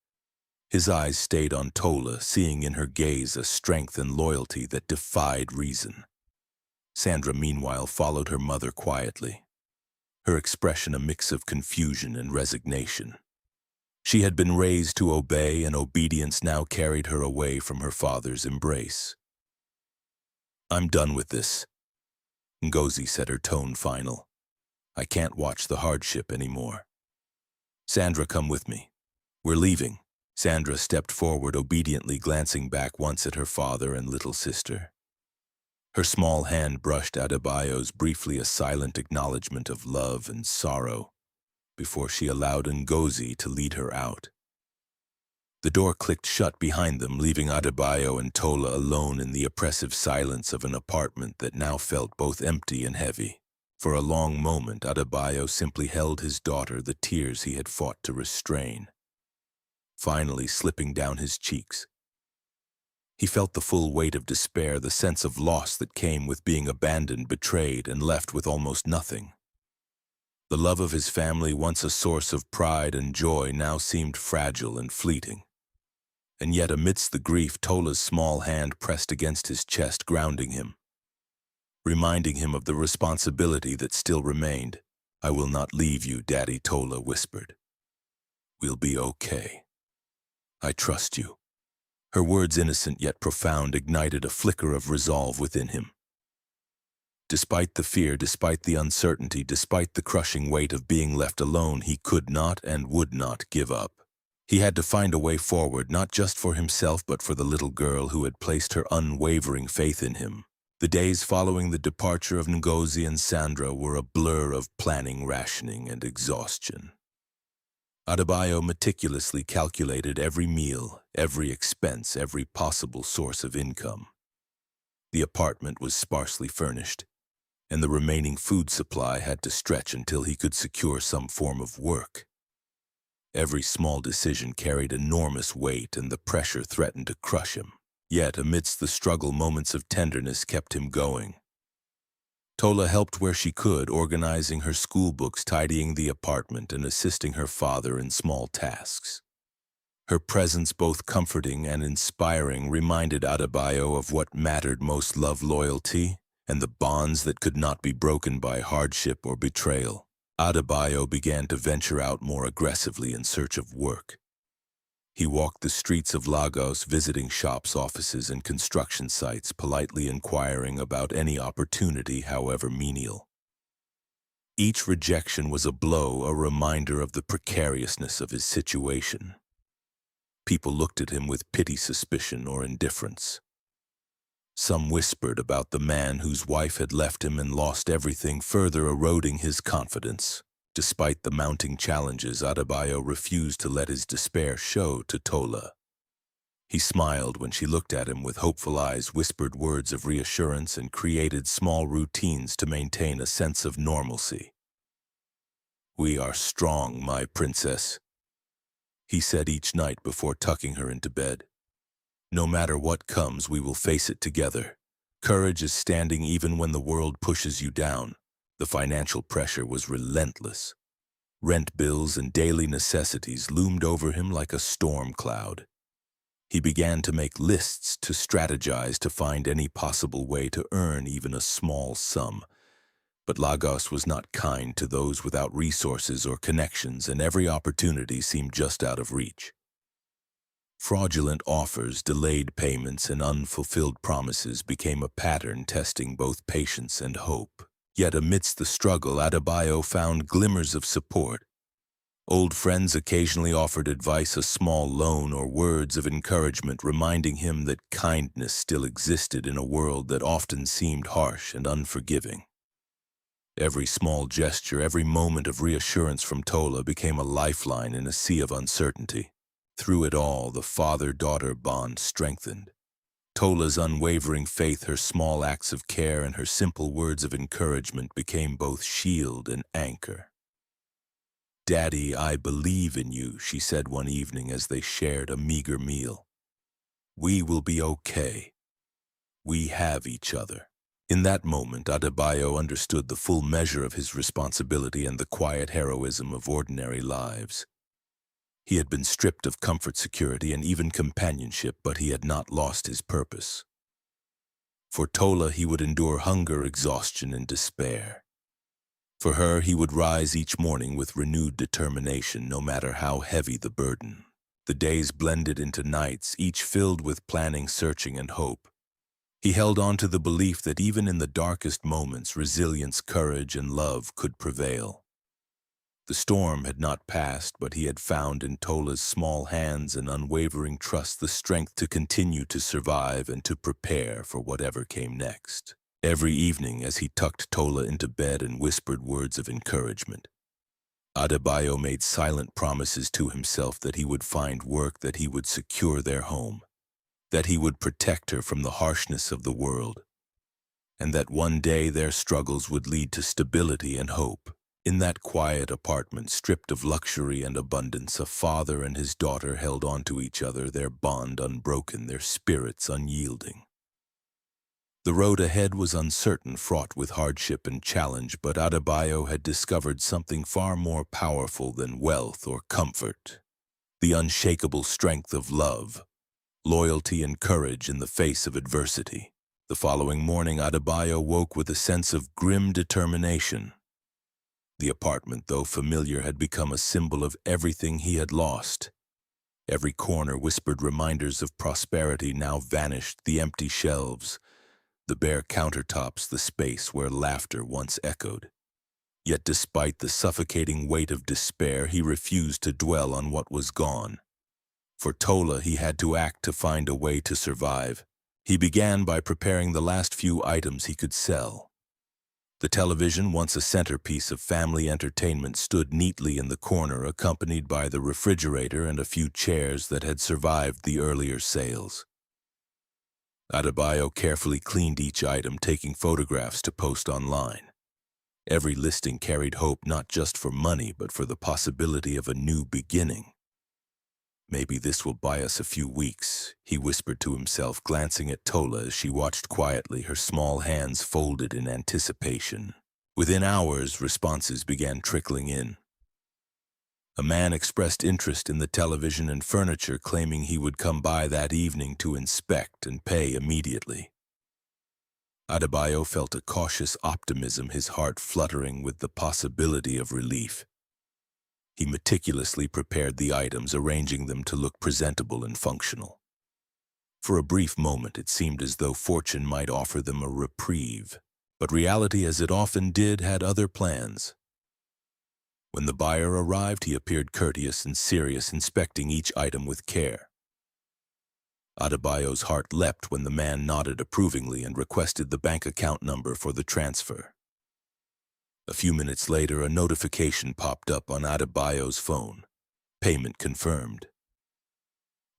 His eyes stayed on Tola, seeing in her gaze a strength and loyalty that defied reason. Sandra, meanwhile, followed her mother quietly, her expression a mix of confusion and resignation. She had been raised to obey, and obedience now carried her away from her father's embrace. "I'm done with this," Ngozi said, her tone final. "I can't watch the hardship anymore. Sandra, come with me. We're leaving." Sandra stepped forward obediently, glancing back once at her father and little sister. Her small hand brushed Adebayo's, briefly a silent acknowledgement of love and sorrow, before she allowed Ngozi to lead her out. The door clicked shut behind them, leaving Adebayo and Tola alone in the oppressive silence of an apartment that now felt both empty and heavy. For a long moment, Adebayo simply held his daughter, the tears he had fought to restrain finally slipping down his cheeks. He felt the full weight of despair, the sense of loss that came with being abandoned, betrayed, and left with almost nothing. The love of his family, once a source of pride and joy, now seemed fragile and fleeting. And yet, amidst the grief, Tola's small hand pressed against his chest, grounding him, reminding him of the responsibility that still remained. "I will not leave you, Daddy," Tola whispered. "We'll be okay. I trust you." Her words, innocent yet profound, ignited a flicker of resolve within him. Despite the fear, despite the uncertainty, despite the crushing weight of being left alone, he could not and would not give up. He had to find a way forward, not just for himself but for the little girl who had placed her unwavering faith in him. The days following the departure of Ngozi and Sandra were a blur of planning, rationing, and exhaustion. Adebayo meticulously calculated every meal, every expense, every possible source of income. The apartment was sparsely furnished, and the remaining food supply had to stretch until he could secure some form of work. Every small decision carried enormous weight, and the pressure threatened to crush him. Yet, amidst the struggle, moments of tenderness kept him going. Tola helped where she could, organizing her school books, tidying the apartment, and assisting her father in small tasks. Her presence, both comforting and inspiring, reminded Adebayo of what mattered most: love, loyalty, and the bonds that could not be broken by hardship or betrayal. Adebayo began to venture out more aggressively in search of work. He walked the streets of Lagos, visiting shops, offices, and construction sites, politely inquiring about any opportunity, however menial. Each rejection was a blow, a reminder of the precariousness of his situation. People looked at him with pity, suspicion, or indifference. Some whispered about the man whose wife had left him and lost everything, further eroding his confidence. Despite the mounting challenges, Adebayo refused to let his despair show to Tola. He smiled when she looked at him with hopeful eyes, whispered words of reassurance, and created small routines to maintain a sense of normalcy. "We are strong, my princess," he said each night before tucking her into bed. "No matter what comes, we will face it together. Courage is standing even when the world pushes you down." The financial pressure was relentless. Rent bills and daily necessities loomed over him like a storm cloud. He began to make lists, to strategize, to find any possible way to earn even a small sum. But Lagos was not kind to those without resources or connections, and every opportunity seemed just out of reach. Fraudulent offers, delayed payments, and unfulfilled promises became a pattern, testing both patience and hope. Yet amidst the struggle, Adebayo found glimmers of support. Old friends occasionally offered advice, a small loan, or words of encouragement, reminding him that kindness still existed in a world that often seemed harsh and unforgiving. Every small gesture, every moment of reassurance from Tola became a lifeline in a sea of uncertainty. Through it all, the father-daughter bond strengthened. Tola's unwavering faith, her small acts of care, and her simple words of encouragement became both shield and anchor. "Daddy, I believe in you," she said one evening as they shared a meager meal. "We will be okay. We have each other." In that moment, Adebayo understood the full measure of his responsibility and the quiet heroism of ordinary lives. He had been stripped of comfort, security, and even companionship, but he had not lost his purpose. For Tola, he would endure hunger, exhaustion, and despair. For her, he would rise each morning with renewed determination, no matter how heavy the burden. The days blended into nights, each filled with planning, searching, and hope. He held on to the belief that even in the darkest moments, resilience, courage, and love could prevail. The storm had not passed, but he had found in Tola's small hands and unwavering trust the strength to continue to survive and to prepare for whatever came next. Every evening, as he tucked Tola into bed and whispered words of encouragement, Adebayo made silent promises to himself that he would find work, that he would secure their home, that he would protect her from the harshness of the world, and that one day their struggles would lead to stability and hope. In that quiet apartment, stripped of luxury and abundance, a father and his daughter held on to each other, their bond unbroken, their spirits unyielding. The road ahead was uncertain, fraught with hardship and challenge, but Adebayo had discovered something far more powerful than wealth or comfort: the unshakable strength of love, loyalty, and courage in the face of adversity. The following morning, Adebayo woke with a sense of grim determination. The apartment, though familiar, had become a symbol of everything he had lost. Every corner whispered reminders of prosperity now vanished: the empty shelves, the bare countertops, the space where laughter once echoed. Yet despite the suffocating weight of despair, he refused to dwell on what was gone. For Tola, he had to act to find a way to survive. He began by preparing the last few items he could sell. The television, once a centerpiece of family entertainment, stood neatly in the corner, accompanied by the refrigerator and a few chairs that had survived the earlier sales. Adebayo carefully cleaned each item, taking photographs to post online. Every listing carried hope not just for money, but for the possibility of a new beginning. "Maybe this will buy us a few weeks," he whispered to himself, glancing at Tola as she watched quietly, her small hands folded in anticipation. Within hours, responses began trickling in. A man expressed interest in the television and furniture, claiming he would come by that evening to inspect and pay immediately. Adebayo felt a cautious optimism, his heart fluttering with the possibility of relief. He meticulously prepared the items, arranging them to look presentable and functional. For a brief moment, it seemed as though fortune might offer them a reprieve, but reality, as it often did, had other plans. When the buyer arrived, he appeared courteous and serious, inspecting each item with care. Adebayo's heart leapt when the man nodded approvingly and requested the bank account number for the transfer. A few minutes later, a notification popped up on Adebayo's phone. Payment confirmed.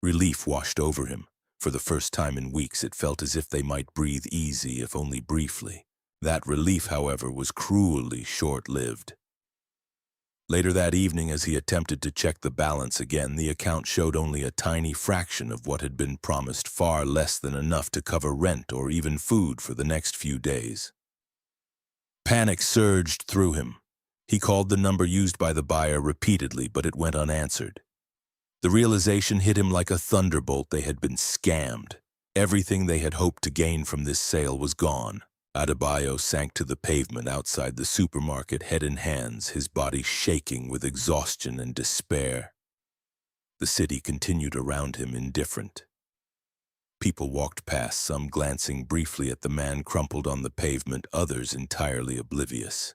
Relief washed over him. For the first time in weeks, it felt as if they might breathe easy, if only briefly. That relief, however, was cruelly short-lived. Later that evening, as he attempted to check the balance again, the account showed only a tiny fraction of what had been promised, far less than enough to cover rent or even food for the next few days. Panic surged through him. He called the number used by the buyer repeatedly, but it went unanswered. The realization hit him like a thunderbolt. They had been scammed. Everything they had hoped to gain from this sale was gone. Adebayo sank to the pavement outside the supermarket, head in hands, his body shaking with exhaustion and despair. The city continued around him, indifferent. People walked past, some glancing briefly at the man crumpled on the pavement, others entirely oblivious.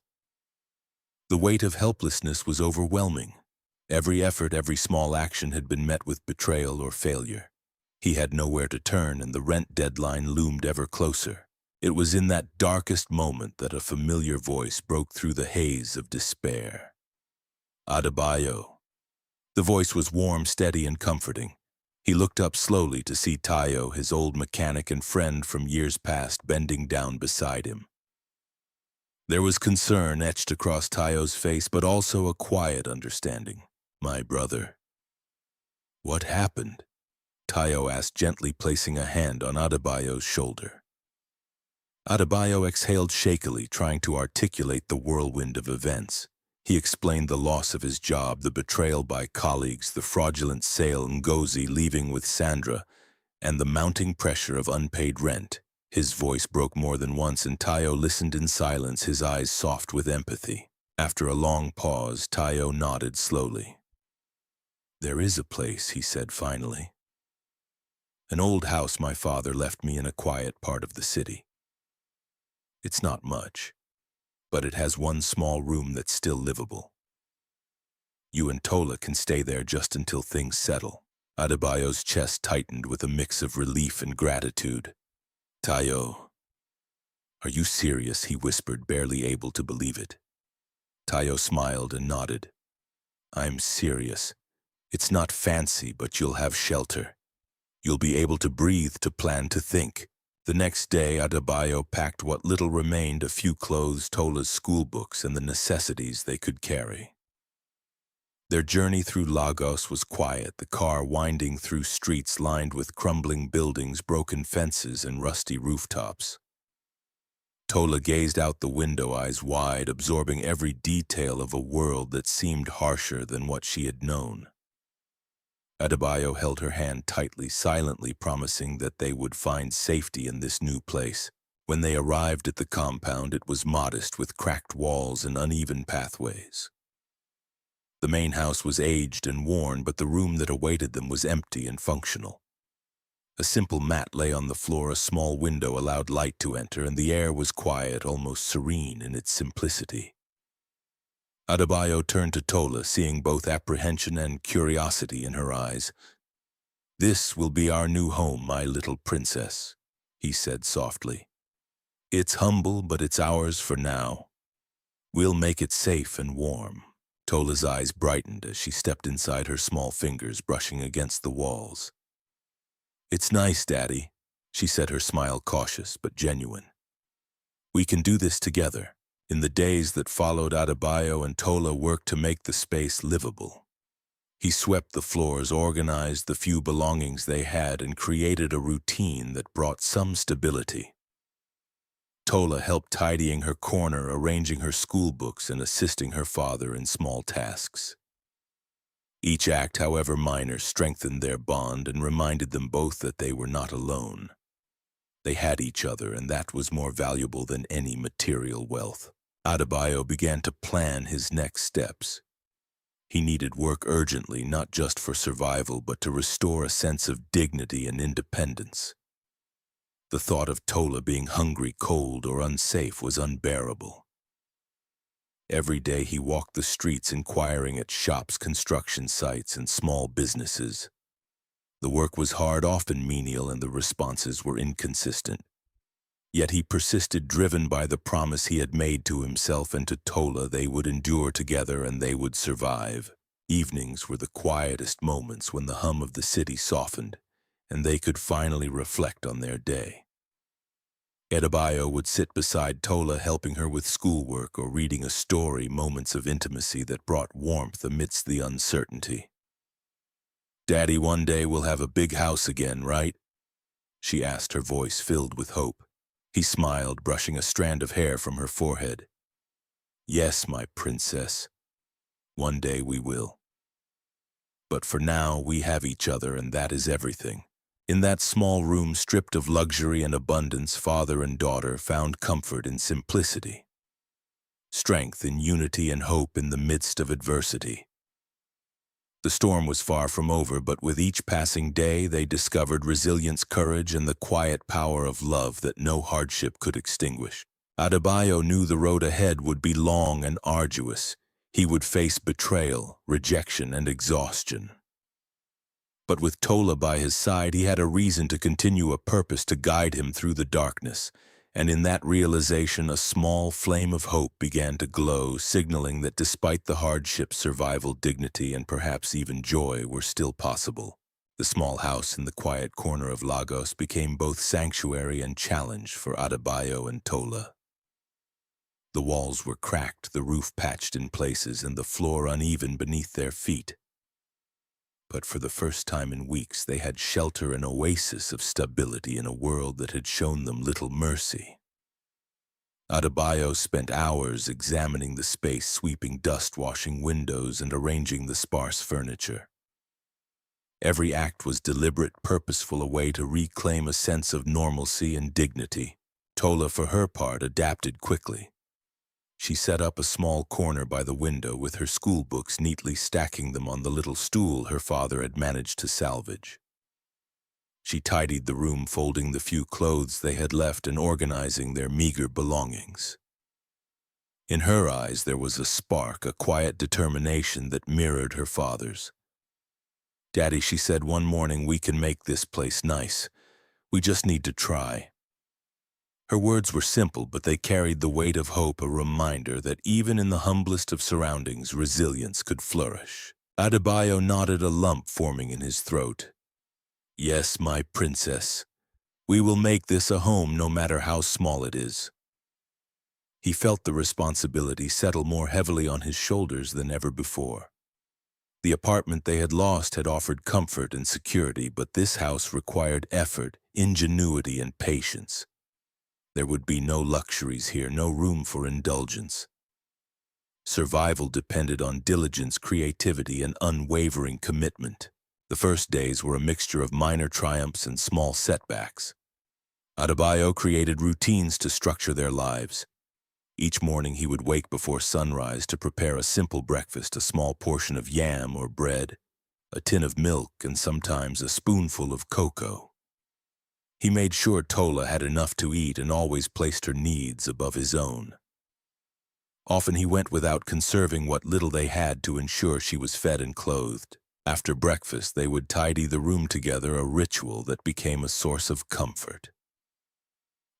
The weight of helplessness was overwhelming. Every effort, every small action had been met with betrayal or failure. He had nowhere to turn, and the rent deadline loomed ever closer. It was in that darkest moment that a familiar voice broke through the haze of despair. "Adebayo." The voice was warm, steady, and comforting. He looked up slowly to see Tayo, his old mechanic and friend from years past, bending down beside him. There was concern etched across Tayo's face, but also a quiet understanding. "My brother." "What happened?" Tayo asked, gently placing a hand on Adebayo's shoulder. Adebayo exhaled shakily, trying to articulate the whirlwind of events. He explained the loss of his job, the betrayal by colleagues, the fraudulent sale Ngozi leaving with Sandra, and the mounting pressure of unpaid rent. His voice broke more than once, and Tayo listened in silence, his eyes soft with empathy. After a long pause, Tayo nodded slowly. "There is a place," he said finally. "An old house my father left me in a quiet part of the city. It's not much, but it has one small room that's still livable. You and Tola can stay there just until things settle." Adebayo's chest tightened with a mix of relief and gratitude. "Tayo, are you serious?" he whispered, barely able to believe it. Tayo smiled and nodded. "I'm serious. It's not fancy, but you'll have shelter. You'll be able to breathe, to plan, to think." The next day, Adebayo packed what little remained, a few clothes, Tola's school books, and the necessities they could carry. Their journey through Lagos was quiet, the car winding through streets lined with crumbling buildings, broken fences, and rusty rooftops. Tola gazed out the window, eyes wide, absorbing every detail of a world that seemed harsher than what she had known. Adebayo held her hand tightly, silently promising that they would find safety in this new place. When they arrived at the compound, it was modest, with cracked walls and uneven pathways. The main house was aged and worn, but the room that awaited them was empty and functional. A simple mat lay on the floor, a small window allowed light to enter, and the air was quiet, almost serene in its simplicity. Adebayo turned to Tola, seeing both apprehension and curiosity in her eyes. "This will be our new home, my little princess." he said softly. It's humble, but it's ours for now. We'll make it safe and warm. Tola's eyes brightened as she stepped inside, her small fingers brushing against the walls. It's nice, Daddy, she said, her smile cautious but genuine. We can do this together. In the days that followed, Adebayo and Tola worked to make the space livable. He swept the floors, organized the few belongings they had, and created a routine that brought some stability. Tola helped tidying her corner, arranging her school books, and assisting her father in small tasks. Each act, however minor, strengthened their bond and reminded them both that they were not alone. They had each other, and that was more valuable than any material wealth. Adebayo began to plan his next steps. He needed work urgently, not just for survival, but to restore a sense of dignity and independence. The thought of Tola being hungry, cold, or unsafe was unbearable. Every day he walked the streets, inquiring at shops, construction sites, and small businesses. The work was hard, often menial, and the responses were inconsistent. Yet he persisted, driven by the promise he had made to himself and to Tola they would endure together and they would survive. Evenings were the quietest moments, when the hum of the city softened, and they could finally reflect on their day. Adebayo would sit beside Tola, helping her with schoolwork or reading a story, moments of intimacy that brought warmth amidst the uncertainty. Daddy, one day we'll have a big house again, right? She asked, her voice filled with hope. He smiled, brushing a strand of hair from her forehead. Yes, my princess. One day we will. But for now, we have each other, and that is everything. In that small room, stripped of luxury and abundance, father and daughter found comfort in simplicity, strength in unity, and hope in the midst of adversity. The storm was far from over, but with each passing day they discovered resilience, courage, and the quiet power of love that no hardship could extinguish. Adebayo knew the road ahead would be long and arduous. He would face betrayal, rejection, and exhaustion. But with Tola by his side, he had a reason to continue, a purpose to guide him through the darkness. And in that realization, a small flame of hope began to glow, signaling that despite the hardship, survival, dignity, and perhaps even joy were still possible. The small house in the quiet corner of Lagos became both sanctuary and challenge for Adebayo and Tola. The walls were cracked, the roof patched in places, and the floor uneven beneath their feet. But for the first time in weeks, they had shelter, an oasis of stability in a world that had shown them little mercy. Adebayo spent hours examining the space, sweeping dust, washing windows, and arranging the sparse furniture. Every act was deliberate, purposeful, a way to reclaim a sense of normalcy and dignity. Tola, for her part, adapted quickly. She set up a small corner by the window with her school books, neatly stacking them on the little stool her father had managed to salvage. She tidied the room, folding the few clothes they had left and organizing their meager belongings. In her eyes there was a spark, a quiet determination that mirrored her father's. Daddy, she said one morning, we can make this place nice. We just need to try. Her words were simple, but they carried the weight of hope, a reminder that even in the humblest of surroundings, resilience could flourish. Adebayo nodded, a lump forming in his throat. Yes, my princess. We will make this a home, no matter how small it is. He felt the responsibility settle more heavily on his shoulders than ever before. The apartment they had lost had offered comfort and security, but this house required effort, ingenuity, and patience. There would be no luxuries here, no room for indulgence. Survival depended on diligence, creativity, and unwavering commitment. The first days were a mixture of minor triumphs and small setbacks. Adebayo created routines to structure their lives. Each morning he would wake before sunrise to prepare a simple breakfast, a small portion of yam or bread, a tin of milk, and sometimes a spoonful of cocoa. He made sure Tola had enough to eat and always placed her needs above his own. Often he went without, conserving what little they had to ensure she was fed and clothed. After breakfast, they would tidy the room together, a ritual that became a source of comfort.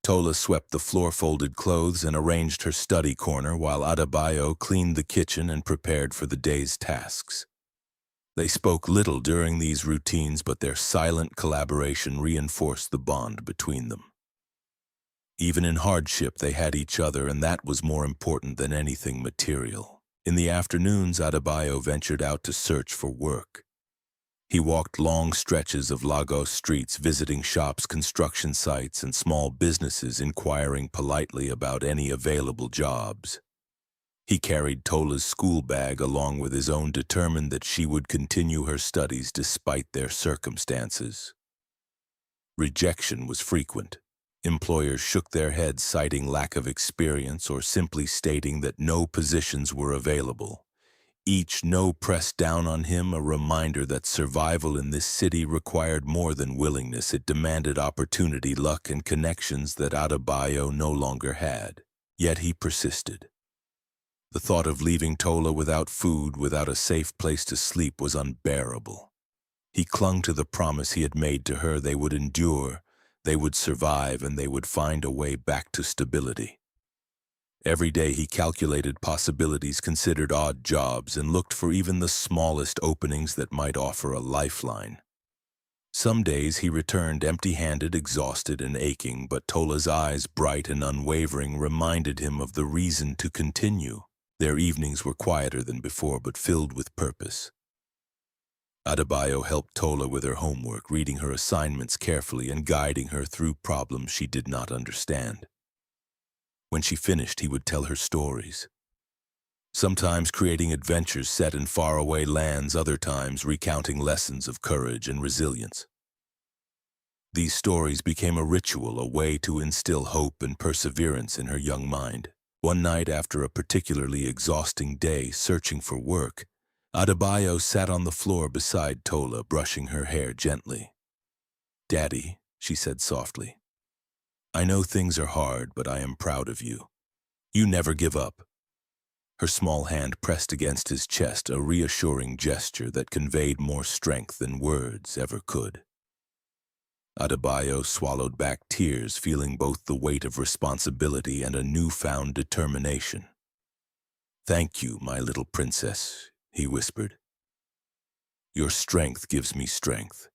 Tola swept the floor-folded clothes and arranged her study corner while Adebayo cleaned the kitchen and prepared for the day's tasks. They spoke little during these routines, but their silent collaboration reinforced the bond between them. Even in hardship, they had each other, and that was more important than anything material. In the afternoons, Adebayo ventured out to search for work. He walked long stretches of Lagos streets, visiting shops, construction sites, and small businesses, inquiring politely about any available jobs. He carried Tola's school bag along with his own, determined that she would continue her studies despite their circumstances. Rejection was frequent. Employers shook their heads, citing lack of experience or simply stating that no positions were available. Each no pressed down on him, a reminder that survival in this city required more than willingness. It demanded opportunity, luck, and connections that Adebayo no longer had. Yet he persisted. The thought of leaving Tola without food, without a safe place to sleep, was unbearable. He clung to the promise he had made to her. They would endure, they would survive, and they would find a way back to stability. Every day he calculated possibilities, considered odd jobs, and looked for even the smallest openings that might offer a lifeline. Some days he returned empty-handed, exhausted and aching, but Tola's eyes, bright and unwavering, reminded him of the reason to continue. Their evenings were quieter than before, but filled with purpose. Adebayo helped Tola with her homework, reading her assignments carefully and guiding her through problems she did not understand. When she finished, he would tell her stories. Sometimes creating adventures set in faraway lands, other times recounting lessons of courage and resilience. These stories became a ritual, a way to instill hope and perseverance in her young mind. One night, after a particularly exhausting day searching for work, Adebayo sat on the floor beside Tola, brushing her hair gently. "Daddy," she said softly, "I know things are hard, but I am proud of you. You never give up." Her small hand pressed against his chest, a reassuring gesture that conveyed more strength than words ever could. Adebayo swallowed back tears, feeling both the weight of responsibility and a newfound determination. "Thank you, my little princess," he whispered. "Your strength gives me strength.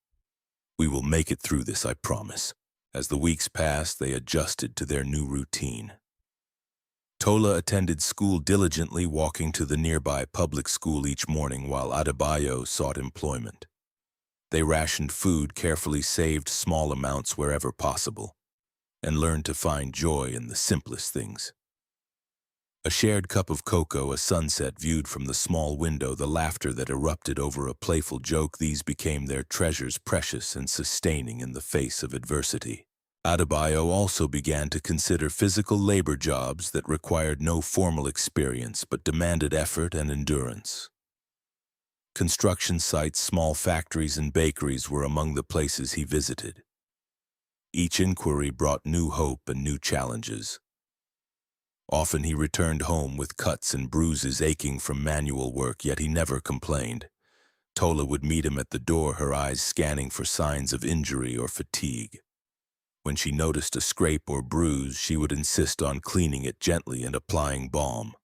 We will make it through this, I promise." As the weeks passed, they adjusted to their new routine. Tola attended school diligently, walking to the nearby public school each morning while Adebayo sought employment. They rationed food, carefully saved small amounts wherever possible, and learned to find joy in the simplest things. A shared cup of cocoa, a sunset viewed from the small window, the laughter that erupted over a playful joke, these became their treasures, precious and sustaining in the face of adversity. Adebayo also began to consider physical labor jobs that required no formal experience but demanded effort and endurance. Construction sites, small factories, and bakeries were among the places he visited. Each inquiry brought new hope and new challenges. Often he returned home with cuts and bruises, aching from manual work, yet he never complained. Tola would meet him at the door, her eyes scanning for signs of injury or fatigue. When she noticed a scrape or bruise, she would insist on cleaning it gently and applying balm,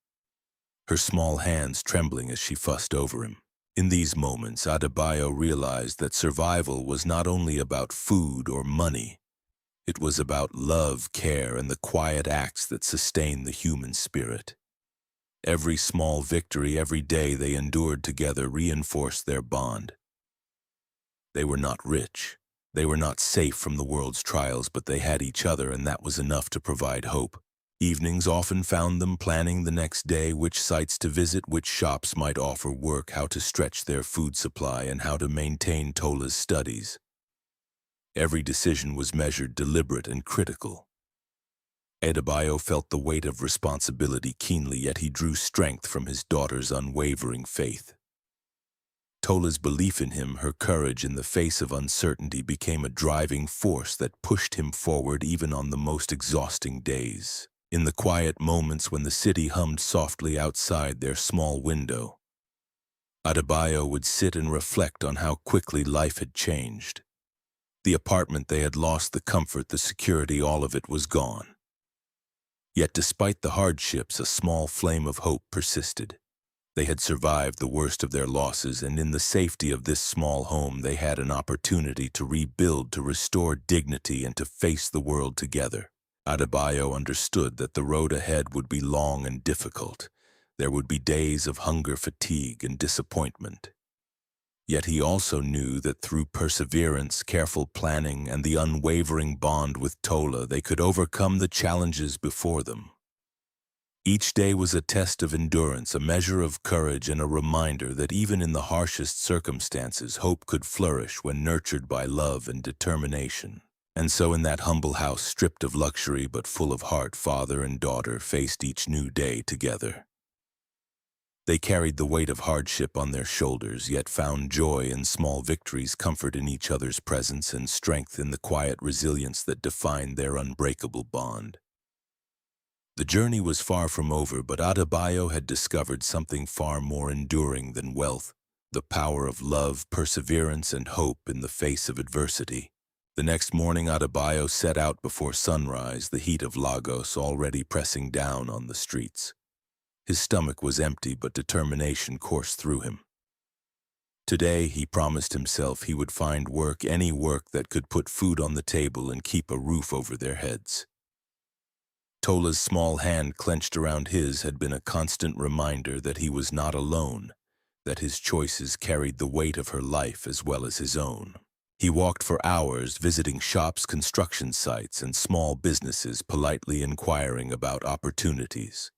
her small hands trembling as she fussed over him. In these moments, Adebayo realized that survival was not only about food or money. It was about love, care, and the quiet acts that sustain the human spirit. Every small victory, every day they endured together, reinforced their bond. They were not rich. They were not safe from the world's trials, but they had each other, and that was enough to provide hope. Evenings often found them planning the next day, which sites to visit, which shops might offer work, how to stretch their food supply, and how to maintain Tola's studies. Every decision was measured, deliberate, and critical. Adebayo felt the weight of responsibility keenly, yet he drew strength from his daughter's unwavering faith. Tola's belief in him, her courage in the face of uncertainty, became a driving force that pushed him forward even on the most exhausting days. In the quiet moments when the city hummed softly outside their small window, Adebayo would sit and reflect on how quickly life had changed. The apartment they had lost, the comfort, the security, all of it was gone. Yet despite the hardships, a small flame of hope persisted. They had survived the worst of their losses, and in the safety of this small home they had an opportunity to rebuild, to restore dignity, and to face the world together. Adebayo understood that the road ahead would be long and difficult. There would be days of hunger, fatigue, and disappointment. Yet he also knew that through perseverance, careful planning, and the unwavering bond with Tola, they could overcome the challenges before them. Each day was a test of endurance, a measure of courage, and a reminder that even in the harshest circumstances, hope could flourish when nurtured by love and determination. And so in that humble house, stripped of luxury but full of heart, father and daughter faced each new day together. They carried the weight of hardship on their shoulders, yet found joy in small victories, comfort in each other's presence, and strength in the quiet resilience that defined their unbreakable bond. The journey was far from over, but Adebayo had discovered something far more enduring than wealth: the power of love, perseverance, and hope in the face of adversity. The next morning, Adebayo set out before sunrise, the heat of Lagos already pressing down on the streets. His stomach was empty, but determination coursed through him. Today, he promised himself he would find work, any work that could put food on the table and keep a roof over their heads. Tola's small hand clenched around his had been a constant reminder that he was not alone, that his choices carried the weight of her life as well as his own. He walked for hours, visiting shops, construction sites, and small businesses, politely inquiring about opportunities.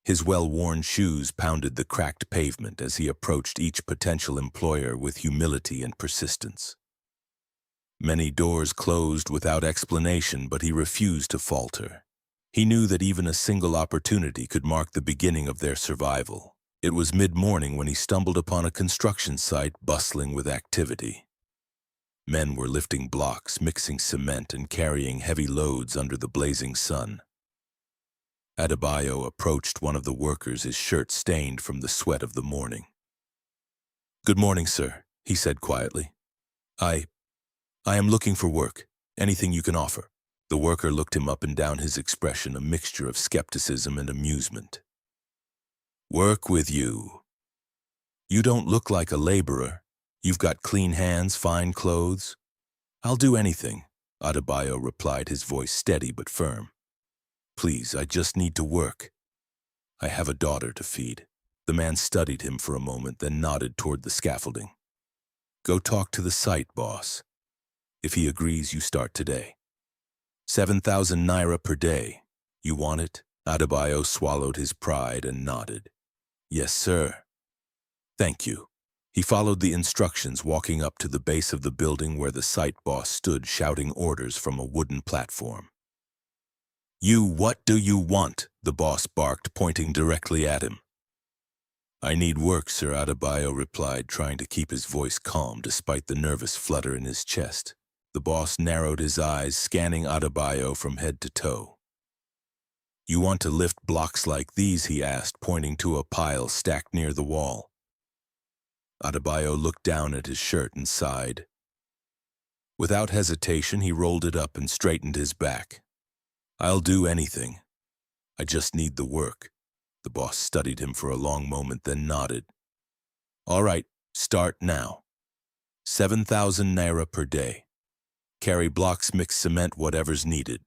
His well-worn shoes pounded the cracked pavement as he approached each potential employer with humility and persistence. Many doors closed without explanation, but he refused to falter. He knew that even a single opportunity could mark the beginning of their survival. It was mid-morning when he stumbled upon a construction site bustling with activity. Men were lifting blocks, mixing cement, and carrying heavy loads under the blazing sun. Adebayo approached one of the workers, his shirt stained from the sweat of the morning. "Good morning, sir," he said quietly. I am looking for work. Anything you can offer." The worker looked him up and down, his expression a mixture of skepticism and amusement. "Work with you? You don't look like a laborer. You've got clean hands, fine clothes." "I'll do anything," Adebayo replied, his voice steady but firm. "Please, I just need to work. I have a daughter to feed." The man studied him for a moment, then nodded toward the scaffolding. "Go talk to the site boss. If he agrees, you start today. 7,000 naira per day. You want it?" Adebayo swallowed his pride and nodded. "Yes, sir." "Thank you." He followed the instructions, walking up to the base of the building where the site boss stood, shouting orders from a wooden platform. What do you want?" the boss barked, pointing directly at him. "I need work, sir," Adebayo replied, trying to keep his voice calm despite the nervous flutter in his chest. The boss narrowed his eyes, scanning Adebayo from head to toe. "You want to lift blocks like these?" he asked, pointing to a pile stacked near the wall. Adebayo looked down at his shirt and sighed. Without hesitation, he rolled it up and straightened his back. "I'll do anything. I just need the work." The boss studied him for a long moment, then nodded. "All right, start now. 7,000 naira per day. Carry blocks, mix cement, whatever's needed.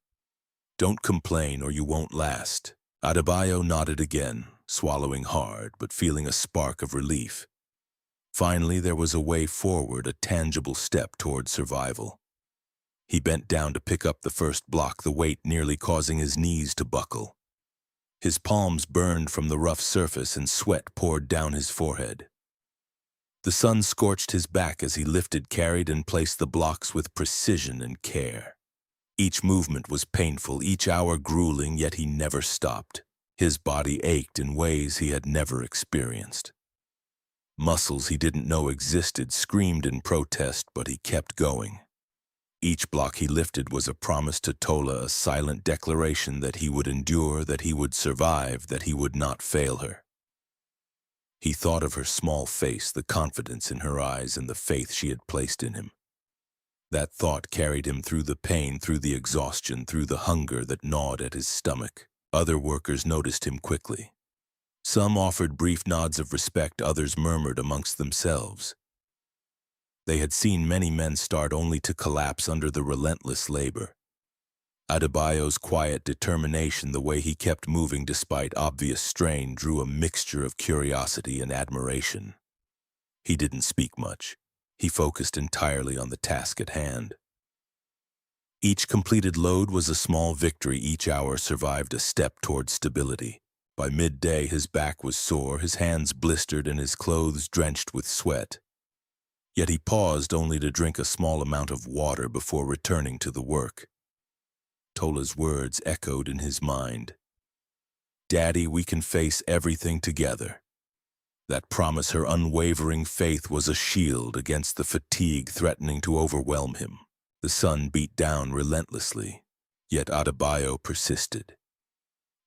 Don't complain or you won't last." Adebayo nodded again, swallowing hard but feeling a spark of relief. Finally, there was a way forward, a tangible step toward survival. He bent down to pick up the first block, the weight nearly causing his knees to buckle. His palms burned from the rough surface and sweat poured down his forehead. The sun scorched his back as he lifted, carried, and placed the blocks with precision and care. Each movement was painful, each hour grueling, yet he never stopped. His body ached in ways he had never experienced. Muscles he didn't know existed screamed in protest, but he kept going. Each block he lifted was a promise to Tola, a silent declaration that he would endure, that he would survive, that he would not fail her. He thought of her small face, the confidence in her eyes, and the faith she had placed in him. That thought carried him through the pain, through the exhaustion, through the hunger that gnawed at his stomach. Other workers noticed him quickly. Some offered brief nods of respect, others murmured amongst themselves. They had seen many men start only to collapse under the relentless labor. Adebayo's quiet determination, the way he kept moving despite obvious strain, drew a mixture of curiosity and admiration. He didn't speak much. He focused entirely on the task at hand. Each completed load was a small victory. Each hour survived a step toward stability. By midday, his back was sore, his hands blistered, and his clothes drenched with sweat. Yet he paused only to drink a small amount of water before returning to the work. Tola's words echoed in his mind. "Daddy, we can face everything together." That promise, her unwavering faith, was a shield against the fatigue threatening to overwhelm him. The sun beat down relentlessly, yet Adebayo persisted.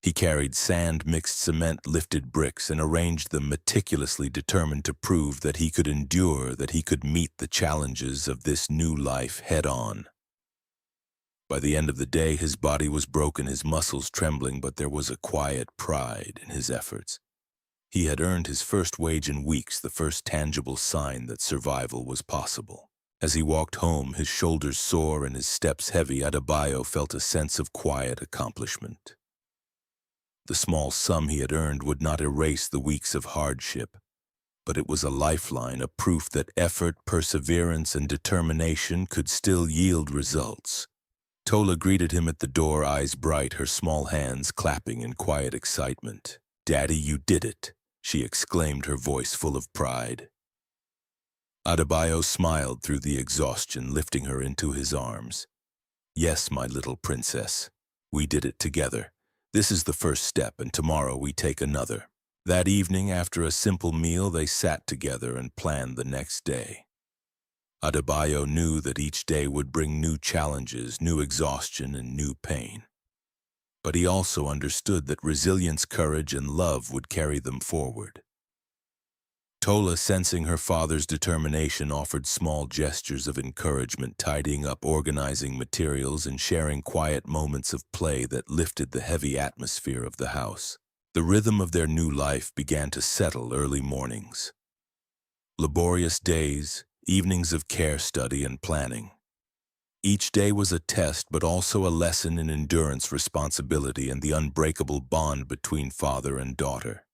He carried sand, mixed cement, lifted bricks, and arranged them meticulously, determined to prove that he could endure, that he could meet the challenges of this new life head-on. By the end of the day, his body was broken, his muscles trembling, but there was a quiet pride in his efforts. He had earned his first wage in weeks, the first tangible sign that survival was possible. As he walked home, his shoulders sore and his steps heavy, Adebayo felt a sense of quiet accomplishment. The small sum he had earned would not erase the weeks of hardship, but it was a lifeline, a proof that effort, perseverance, and determination could still yield results. Tola greeted him at the door, eyes bright, her small hands clapping in quiet excitement. "Daddy, you did it," she exclaimed, her voice full of pride. Adebayo smiled through the exhaustion, lifting her into his arms. "Yes, my little princess, we did it together. This is the first step, and tomorrow we take another." That evening, after a simple meal, they sat together and planned the next day. Adebayo knew that each day would bring new challenges, new exhaustion, and new pain. But he also understood that resilience, courage, and love would carry them forward. Tola, sensing her father's determination, offered small gestures of encouragement, tidying up, organizing materials, and sharing quiet moments of play that lifted the heavy atmosphere of the house. The rhythm of their new life began to settle. Early mornings, laborious days, evenings of care, study, and planning. Each day was a test, but also a lesson in endurance, responsibility, and the unbreakable bond between father and daughter.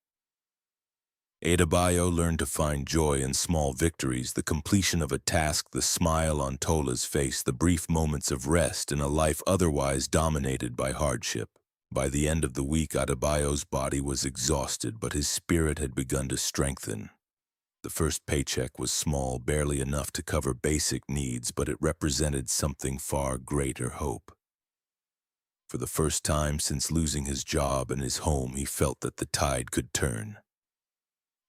Adebayo learned to find joy in small victories, the completion of a task, the smile on Tola's face, the brief moments of rest in a life otherwise dominated by hardship. By the end of the week, Adebayo's body was exhausted, but his spirit had begun to strengthen. The first paycheck was small, barely enough to cover basic needs, but it represented something far greater: hope. For the first time since losing his job and his home, he felt that the tide could turn.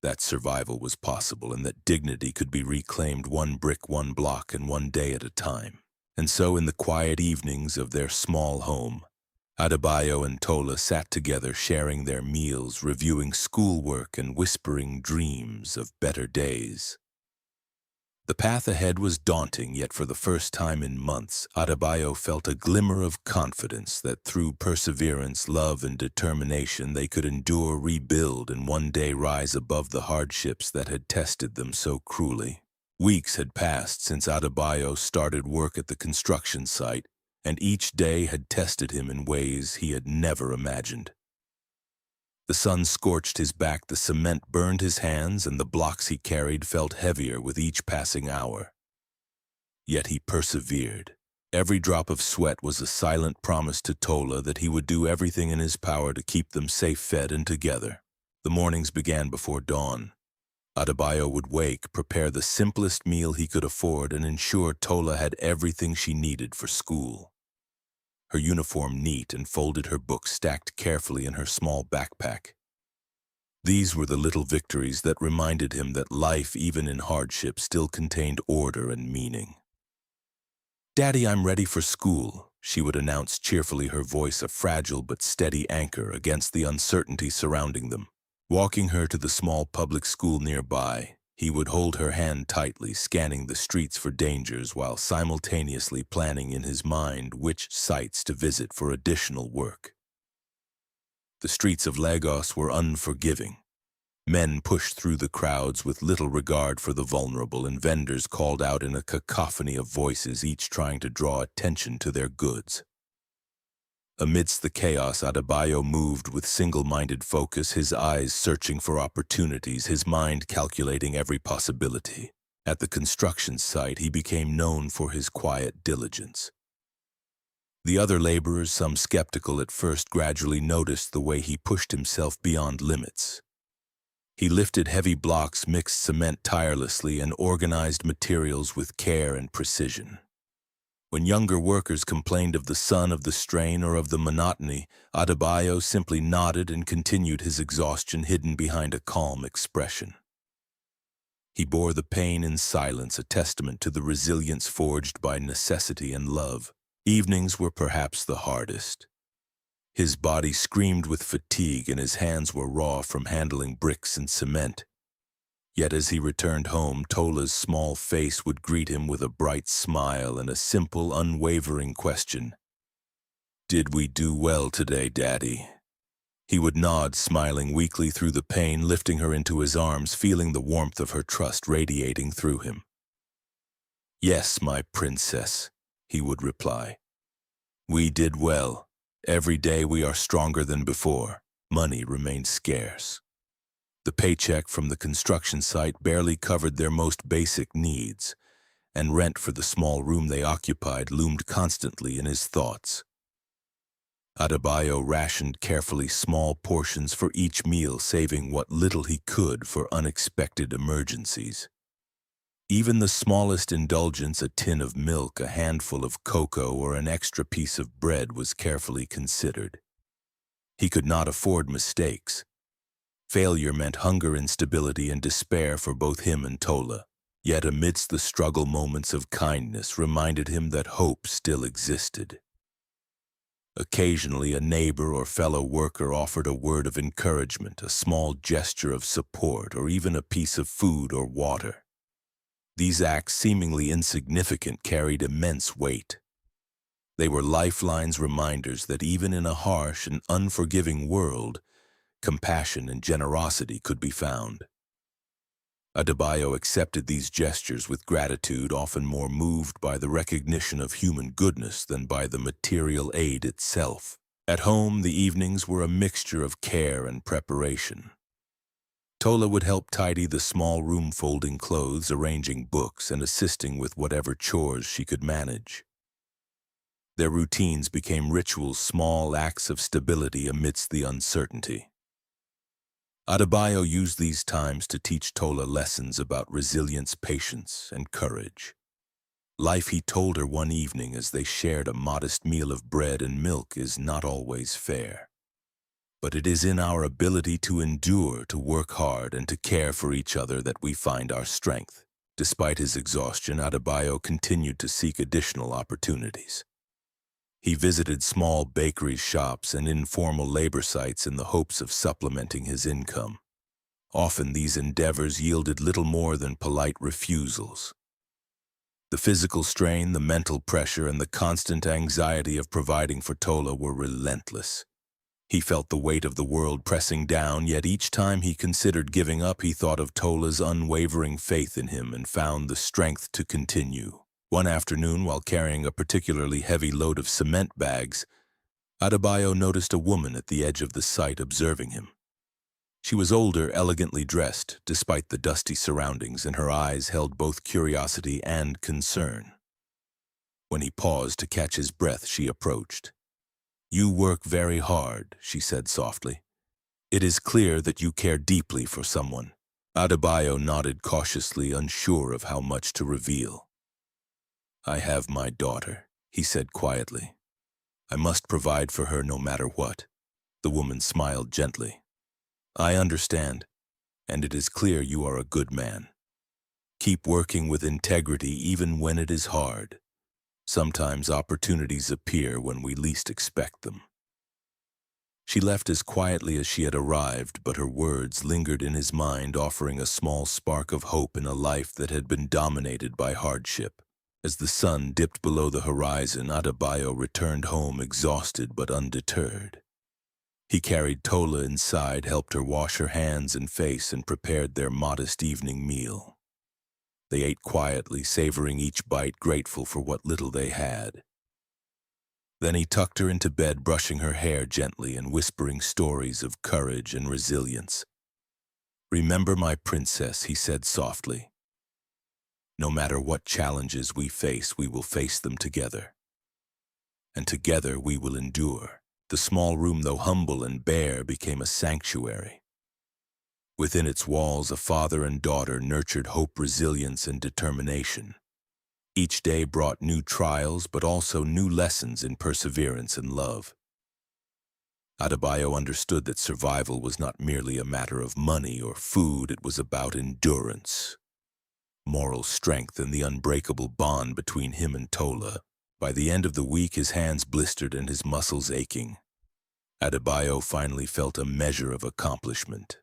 That survival was possible, and that dignity could be reclaimed, one brick, one block, and one day at a time. And so, in the quiet evenings of their small home, Adebayo and Tola sat together, sharing their meals, reviewing schoolwork, and whispering dreams of better days. The path ahead was daunting, yet for the first time in months, Adebayo felt a glimmer of confidence that through perseverance, love, and determination they could endure, rebuild, and one day rise above the hardships that had tested them so cruelly. Weeks had passed since Adebayo started work at the construction site, and each day had tested him in ways he had never imagined. The sun scorched his back, the cement burned his hands, and the blocks he carried felt heavier with each passing hour. Yet he persevered. Every drop of sweat was a silent promise to Tola that he would do everything in his power to keep them safe, fed, and together. The mornings began before dawn. Adebayo would wake, prepare the simplest meal he could afford, and ensure Tola had everything she needed for school. Her uniform neat and folded, her books stacked carefully in her small backpack. These were the little victories that reminded him that life, even in hardship, still contained order and meaning. "Daddy, I'm ready for school," she would announce cheerfully, her voice a fragile but steady anchor against the uncertainty surrounding them. Walking her to the small public school nearby, He would hold her hand tightly, scanning the streets for dangers while simultaneously planning in his mind which sites to visit for additional work. The streets of Lagos were unforgiving. Men pushed through the crowds with little regard for the vulnerable, and vendors called out in a cacophony of voices, each trying to draw attention to their goods. Amidst the chaos, Adebayo moved with single-minded focus, his eyes searching for opportunities, his mind calculating every possibility. At the construction site, he became known for his quiet diligence. The other laborers, some skeptical at first, gradually noticed the way he pushed himself beyond limits. He lifted heavy blocks, mixed cement tirelessly, and organized materials with care and precision. When younger workers complained of the sun, of the strain, or of the monotony, Adebayo simply nodded and continued his exhaustion, hidden behind a calm expression. He bore the pain in silence, a testament to the resilience forged by necessity and love. Evenings were perhaps the hardest. His body screamed with fatigue and his hands were raw from handling bricks and cement. Yet as he returned home, Tola's small face would greet him with a bright smile and a simple, unwavering question. "Did we do well today, Daddy?" He would nod, smiling weakly through the pain, lifting her into his arms, feeling the warmth of her trust radiating through him. "Yes, my princess," he would reply. "We did well. Every day we are stronger than before." Money remained scarce. The paycheck from the construction site barely covered their most basic needs, and rent for the small room they occupied loomed constantly in his thoughts. Adebayo rationed carefully small portions for each meal, saving what little he could for unexpected emergencies. Even the smallest indulgence, a tin of milk, a handful of cocoa, or an extra piece of bread, was carefully considered. He could not afford mistakes. Failure meant hunger, instability, and despair for both him and Tola. Yet amidst the struggle, moments of kindness reminded him that hope still existed. Occasionally, a neighbor or fellow worker offered a word of encouragement, a small gesture of support, or even a piece of food or water. These acts, seemingly insignificant, carried immense weight. They were lifelines, reminders that even in a harsh and unforgiving world, compassion and generosity could be found. Adebayo accepted these gestures with gratitude, often more moved by the recognition of human goodness than by the material aid itself. At home, the evenings were a mixture of care and preparation. Tola would help tidy the small room, folding clothes, arranging books, and assisting with whatever chores she could manage. Their routines became rituals, small acts of stability amidst the uncertainty. Adebayo used these times to teach Tola lessons about resilience, patience, and courage. Life, he told her one evening as they shared a modest meal of bread and milk, is not always fair. But it is in our ability to endure, to work hard, and to care for each other that we find our strength. Despite his exhaustion, Adebayo continued to seek additional opportunities. He visited small bakery shops and informal labor sites in the hopes of supplementing his income. Often these endeavors yielded little more than polite refusals. The physical strain, the mental pressure, and the constant anxiety of providing for Tola were relentless. He felt the weight of the world pressing down, yet each time he considered giving up, he thought of Tola's unwavering faith in him and found the strength to continue. One afternoon, while carrying a particularly heavy load of cement bags, Adebayo noticed a woman at the edge of the site observing him. She was older, elegantly dressed, despite the dusty surroundings, and her eyes held both curiosity and concern. When he paused to catch his breath, she approached. "You work very hard," she said softly. "It is clear that you care deeply for someone." Adebayo nodded cautiously, unsure of how much to reveal. "I have my daughter," he said quietly. "I must provide for her no matter what." The woman smiled gently. "I understand, and it is clear you are a good man. Keep working with integrity even when it is hard. Sometimes opportunities appear when we least expect them." She left as quietly as she had arrived, but her words lingered in his mind, offering a small spark of hope in a life that had been dominated by hardship. As the sun dipped below the horizon, Adebayo returned home exhausted but undeterred. He carried Tola inside, helped her wash her hands and face, and prepared their modest evening meal. They ate quietly, savoring each bite, grateful for what little they had. Then he tucked her into bed, brushing her hair gently and whispering stories of courage and resilience. "Remember, my princess," he said softly. "No matter what challenges we face, we will face them together. And together we will endure." The small room, though humble and bare, became a sanctuary. Within its walls, a father and daughter nurtured hope, resilience, and determination. Each day brought new trials, but also new lessons in perseverance and love. Adebayo understood that survival was not merely a matter of money or food, it was about endurance, moral strength, and the unbreakable bond between him and Tola. By the end of the week, his hands blistered and his muscles aching. Adebayo finally felt a measure of accomplishment.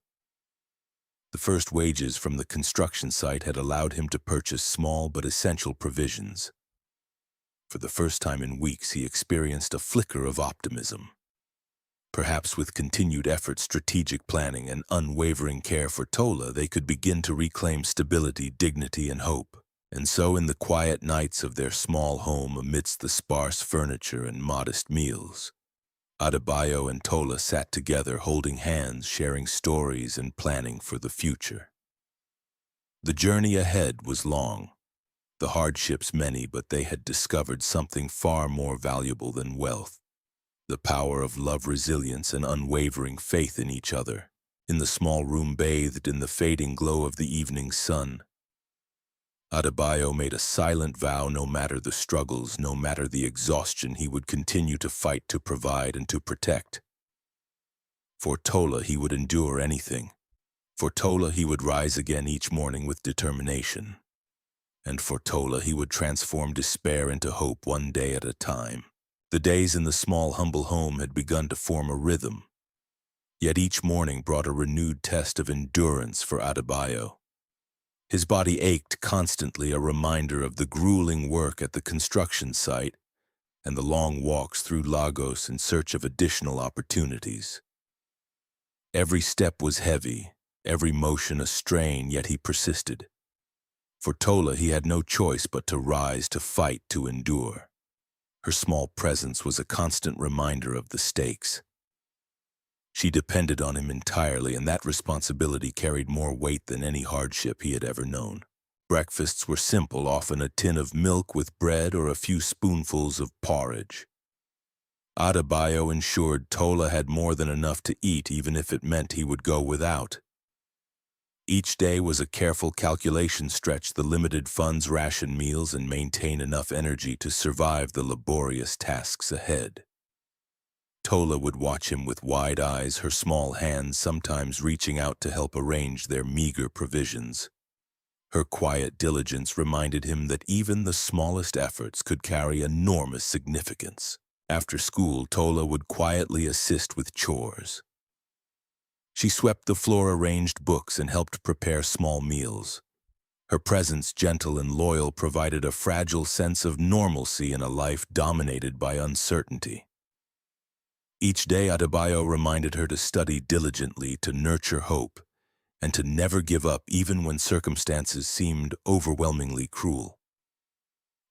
The first wages from the construction site had allowed him to purchase small but essential provisions. For the first time in weeks, he experienced a flicker of optimism. Perhaps with continued effort, strategic planning, and unwavering care for Tola, they could begin to reclaim stability, dignity, and hope. And so, in the quiet nights of their small home, amidst the sparse furniture and modest meals, Adebayo and Tola sat together, holding hands, sharing stories, and planning for the future. The journey ahead was long, the hardships many, but they had discovered something far more valuable than wealth: the power of love, resilience, and unwavering faith in each other. In the small room, bathed in the fading glow of the evening sun, Adebayo made a silent vow: no matter the struggles, no matter the exhaustion, he would continue to fight, to provide, and to protect. For Tola, he would endure anything. For Tola, he would rise again each morning with determination. And for Tola, he would transform despair into hope, one day at a time. The days in the small, humble home had begun to form a rhythm. Yet each morning brought a renewed test of endurance for Adebayo. His body ached constantly, a reminder of the grueling work at the construction site and the long walks through Lagos in search of additional opportunities. Every step was heavy, every motion a strain, yet he persisted. For Tola, he had no choice but to rise, to fight, to endure. Her small presence was a constant reminder of the stakes. She depended on him entirely, and that responsibility carried more weight than any hardship he had ever known. Breakfasts were simple, often a tin of milk with bread or a few spoonfuls of porridge. Adebayo ensured Tola had more than enough to eat, even if it meant he would go without. Each day was a careful calculation: stretch the limited funds, ration meals, and maintain enough energy to survive the laborious tasks ahead. Tola would watch him with wide eyes, her small hands sometimes reaching out to help arrange their meager provisions. Her quiet diligence reminded him that even the smallest efforts could carry enormous significance. After school, Tola would quietly assist with chores. She swept the floor, arranged books, and helped prepare small meals. Her presence, gentle and loyal, provided a fragile sense of normalcy in a life dominated by uncertainty. Each day, Adebayo reminded her to study diligently, to nurture hope, and to never give up even when circumstances seemed overwhelmingly cruel.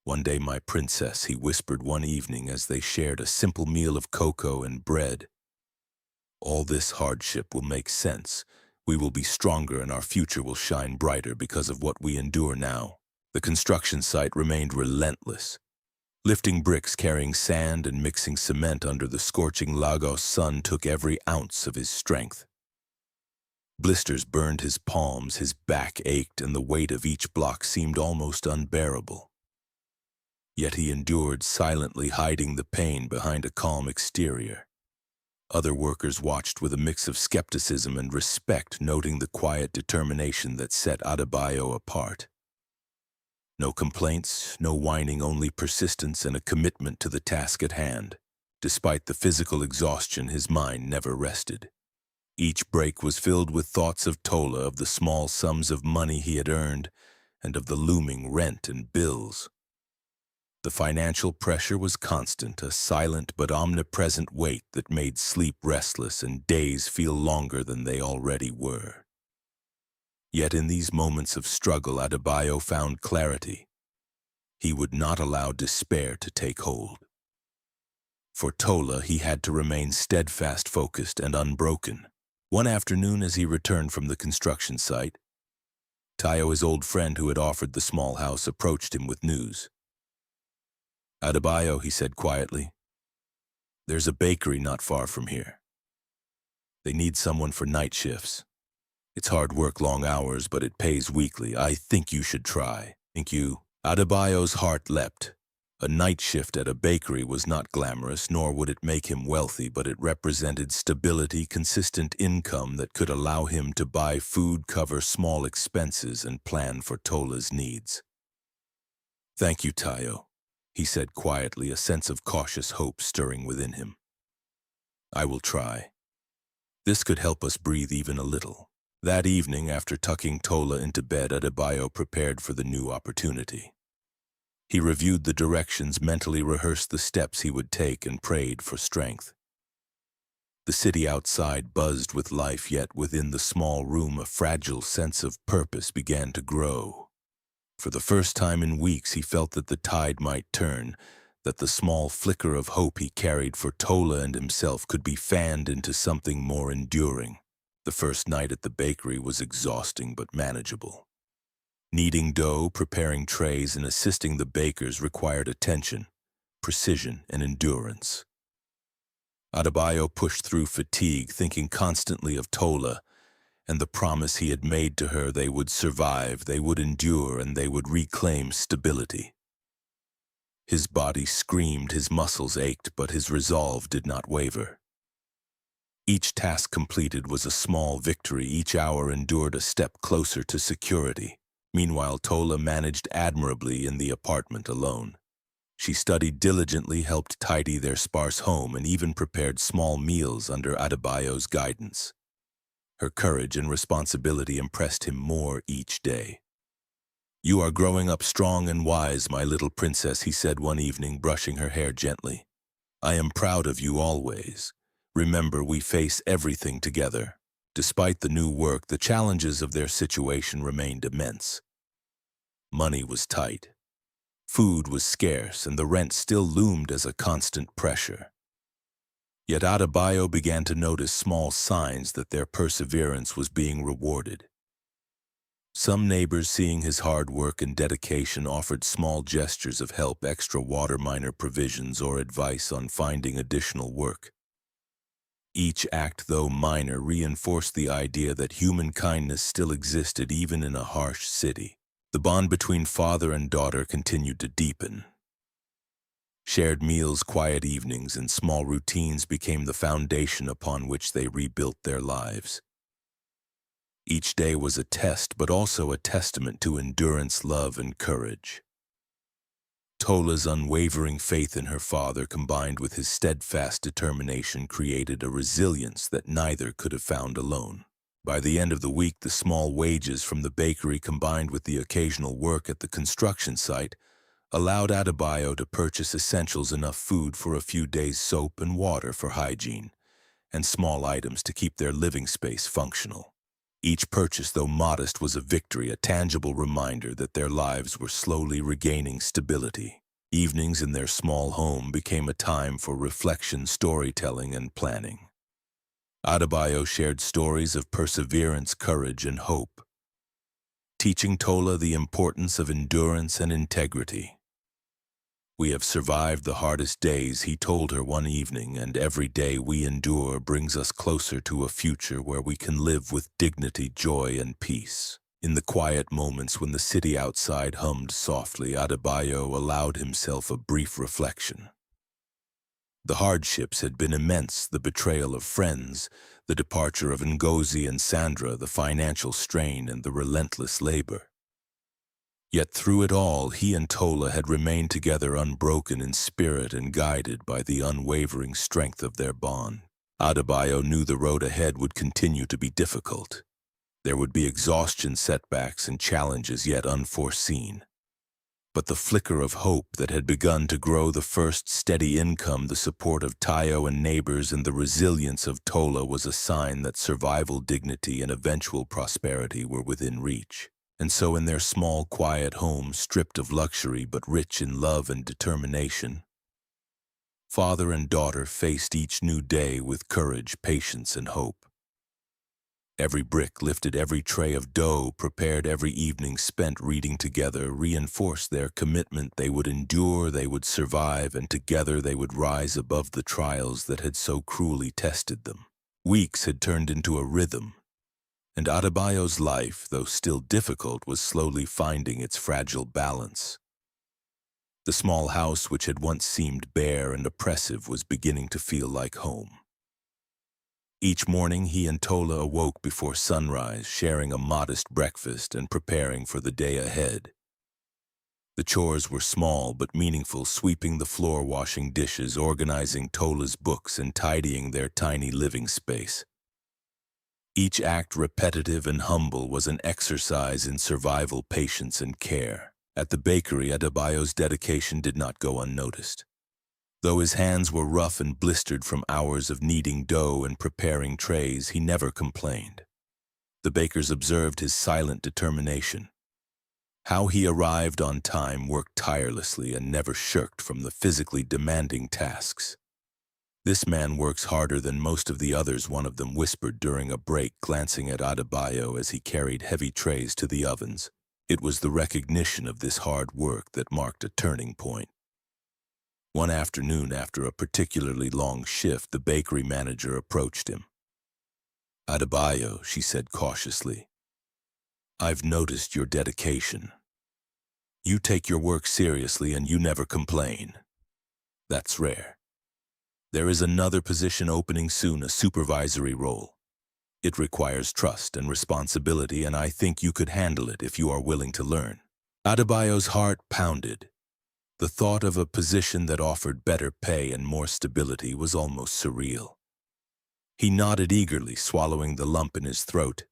"One day, my princess," he whispered one evening as they shared a simple meal of cocoa and bread, "all this hardship will make sense. We will be stronger and our future will shine brighter because of what we endure now." The construction site remained relentless. Lifting bricks, carrying sand, and mixing cement under the scorching Lagos sun took every ounce of his strength. Blisters burned his palms, his back ached, and the weight of each block seemed almost unbearable. Yet he endured silently, hiding the pain behind a calm exterior. Other workers watched with a mix of skepticism and respect, noting the quiet determination that set Adebayo apart. No complaints, no whining, only persistence and a commitment to the task at hand. Despite the physical exhaustion, his mind never rested. Each break was filled with thoughts of Tola, of the small sums of money he had earned, and of the looming rent and bills. The financial pressure was constant, a silent but omnipresent weight that made sleep restless and days feel longer than they already were. Yet in these moments of struggle, Adebayo found clarity. He would not allow despair to take hold. For Tola, he had to remain steadfast, focused, and unbroken. One afternoon, as he returned from the construction site, Tayo, his old friend who had offered the small house, approached him with news. "Adebayo," he said quietly, "there's a bakery not far from here. They need someone for night shifts. It's hard work, long hours, but it pays weekly. I think you should try." "Think you?" Adebayo's heart leapt. A night shift at a bakery was not glamorous, nor would it make him wealthy, but it represented stability, consistent income that could allow him to buy food, cover small expenses, and plan for Tola's needs. "Thank you, Tayo," he said quietly, a sense of cautious hope stirring within him. "I will try. This could help us breathe even a little." That evening, after tucking Tola into bed, Adebayo prepared for the new opportunity. He reviewed the directions, mentally rehearsed the steps he would take, and prayed for strength. The city outside buzzed with life, yet within the small room a fragile sense of purpose began to grow. For the first time in weeks, he felt that the tide might turn, that the small flicker of hope he carried for Tola and himself could be fanned into something more enduring. The first night at the bakery was exhausting but manageable. Kneading dough, preparing trays, and assisting the bakers required attention, precision, and endurance. Adebayo pushed through fatigue, thinking constantly of Tola and the promise he had made to her. They would survive, they would endure, and they would reclaim stability. His body screamed, his muscles ached, but his resolve did not waver. Each task completed was a small victory. Each hour endured a step closer to security. Meanwhile, Tola managed admirably in the apartment alone. She studied diligently, helped tidy their sparse home, and even prepared small meals under Adebayo's guidance. Her courage and responsibility impressed him more each day. "You are growing up strong and wise, my little princess," he said one evening, brushing her hair gently. "I am proud of you always. Remember, we face everything together." Despite the new work, the challenges of their situation remained immense. Money was tight. Food was scarce, and the rent still loomed as a constant pressure. Yet Adebayo began to notice small signs that their perseverance was being rewarded. Some neighbors, seeing his hard work and dedication, offered small gestures of help, extra water, minor provisions, or advice on finding additional work. Each act, though minor, reinforced the idea that human kindness still existed even in a harsh city. The bond between father and daughter continued to deepen. Shared meals, quiet evenings, and small routines became the foundation upon which they rebuilt their lives. Each day was a test, but also a testament to endurance, love, and courage. Tola's unwavering faith in her father, combined with his steadfast determination, created a resilience that neither could have found alone. By the end of the week, the small wages from the bakery, combined with the occasional work at the construction site, allowed Adebayo to purchase essentials: enough food for a few days, soap and water for hygiene, and small items to keep their living space functional. Each purchase, though modest, was a victory, a tangible reminder that their lives were slowly regaining stability. Evenings in their small home became a time for reflection, storytelling, and planning. Adebayo shared stories of perseverance, courage, and hope, teaching Tola the importance of endurance and integrity. "We have survived the hardest days," he told her one evening, "and every day we endure brings us closer to a future where we can live with dignity, joy, and peace." In the quiet moments when the city outside hummed softly, Adebayo allowed himself a brief reflection. The hardships had been immense: the betrayal of friends, the departure of Ngozi and Sandra, the financial strain, and the relentless labor. Yet through it all, he and Tola had remained together unbroken in spirit and guided by the unwavering strength of their bond. Adebayo knew the road ahead would continue to be difficult. There would be exhaustion, setbacks, and challenges yet unforeseen. But the flicker of hope that had begun to grow, the first steady income, the support of Tayo and neighbors, and the resilience of Tola was a sign that survival, dignity, and eventual prosperity were within reach. And so in their small, quiet home, stripped of luxury but rich in love and determination, father and daughter faced each new day with courage, patience, and hope. Every brick lifted, every tray of dough prepared, every evening spent reading together reinforced their commitment. They would endure, they would survive, and together they would rise above the trials that had so cruelly tested them. Weeks had turned into a rhythm, and Adebayo's life, though still difficult, was slowly finding its fragile balance. The small house, which had once seemed bare and oppressive, was beginning to feel like home. Each morning, he and Tola awoke before sunrise, sharing a modest breakfast and preparing for the day ahead. The chores were small but meaningful, sweeping the floor, washing dishes, organizing Tola's books, and tidying their tiny living space. Each act, repetitive and humble, was an exercise in survival, patience, and care. At the bakery, Adebayo's dedication did not go unnoticed. Though his hands were rough and blistered from hours of kneading dough and preparing trays, he never complained. The bakers observed his silent determination. How he arrived on time, worked tirelessly, and never shirked from the physically demanding tasks. "This man works harder than most of the others," one of them whispered during a break, glancing at Adebayo as he carried heavy trays to the ovens. It was the recognition of this hard work that marked a turning point. One afternoon, after a particularly long shift, the bakery manager approached him. "Adebayo," she said cautiously, "I've noticed your dedication. You take your work seriously and you never complain. That's rare. There is another position opening soon, a supervisory role. It requires trust and responsibility, and I think you could handle it if you are willing to learn." Adebayo's heart pounded. The thought of a position that offered better pay and more stability was almost surreal. He nodded eagerly, swallowing the lump in his throat.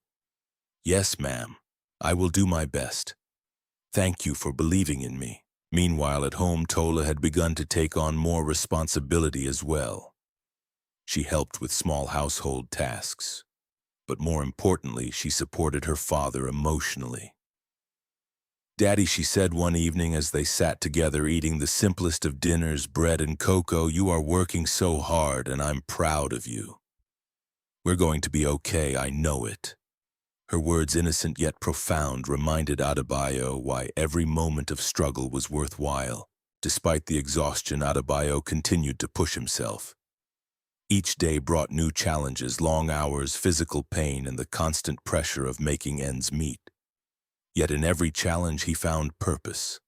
"Yes, ma'am. I will do my best. Thank you for believing in me." Meanwhile, at home, Tola had begun to take on more responsibility as well. She helped with small household tasks, but more importantly, she supported her father emotionally. "Daddy," she said one evening as they sat together eating the simplest of dinners, bread and cocoa, "you are working so hard and I'm proud of you. We're going to be okay, I know it." Her words, innocent yet profound, reminded Adebayo why every moment of struggle was worthwhile. Despite the exhaustion, Adebayo continued to push himself. Each day brought new challenges, long hours, physical pain, and the constant pressure of making ends meet. Yet in every challenge he found purpose.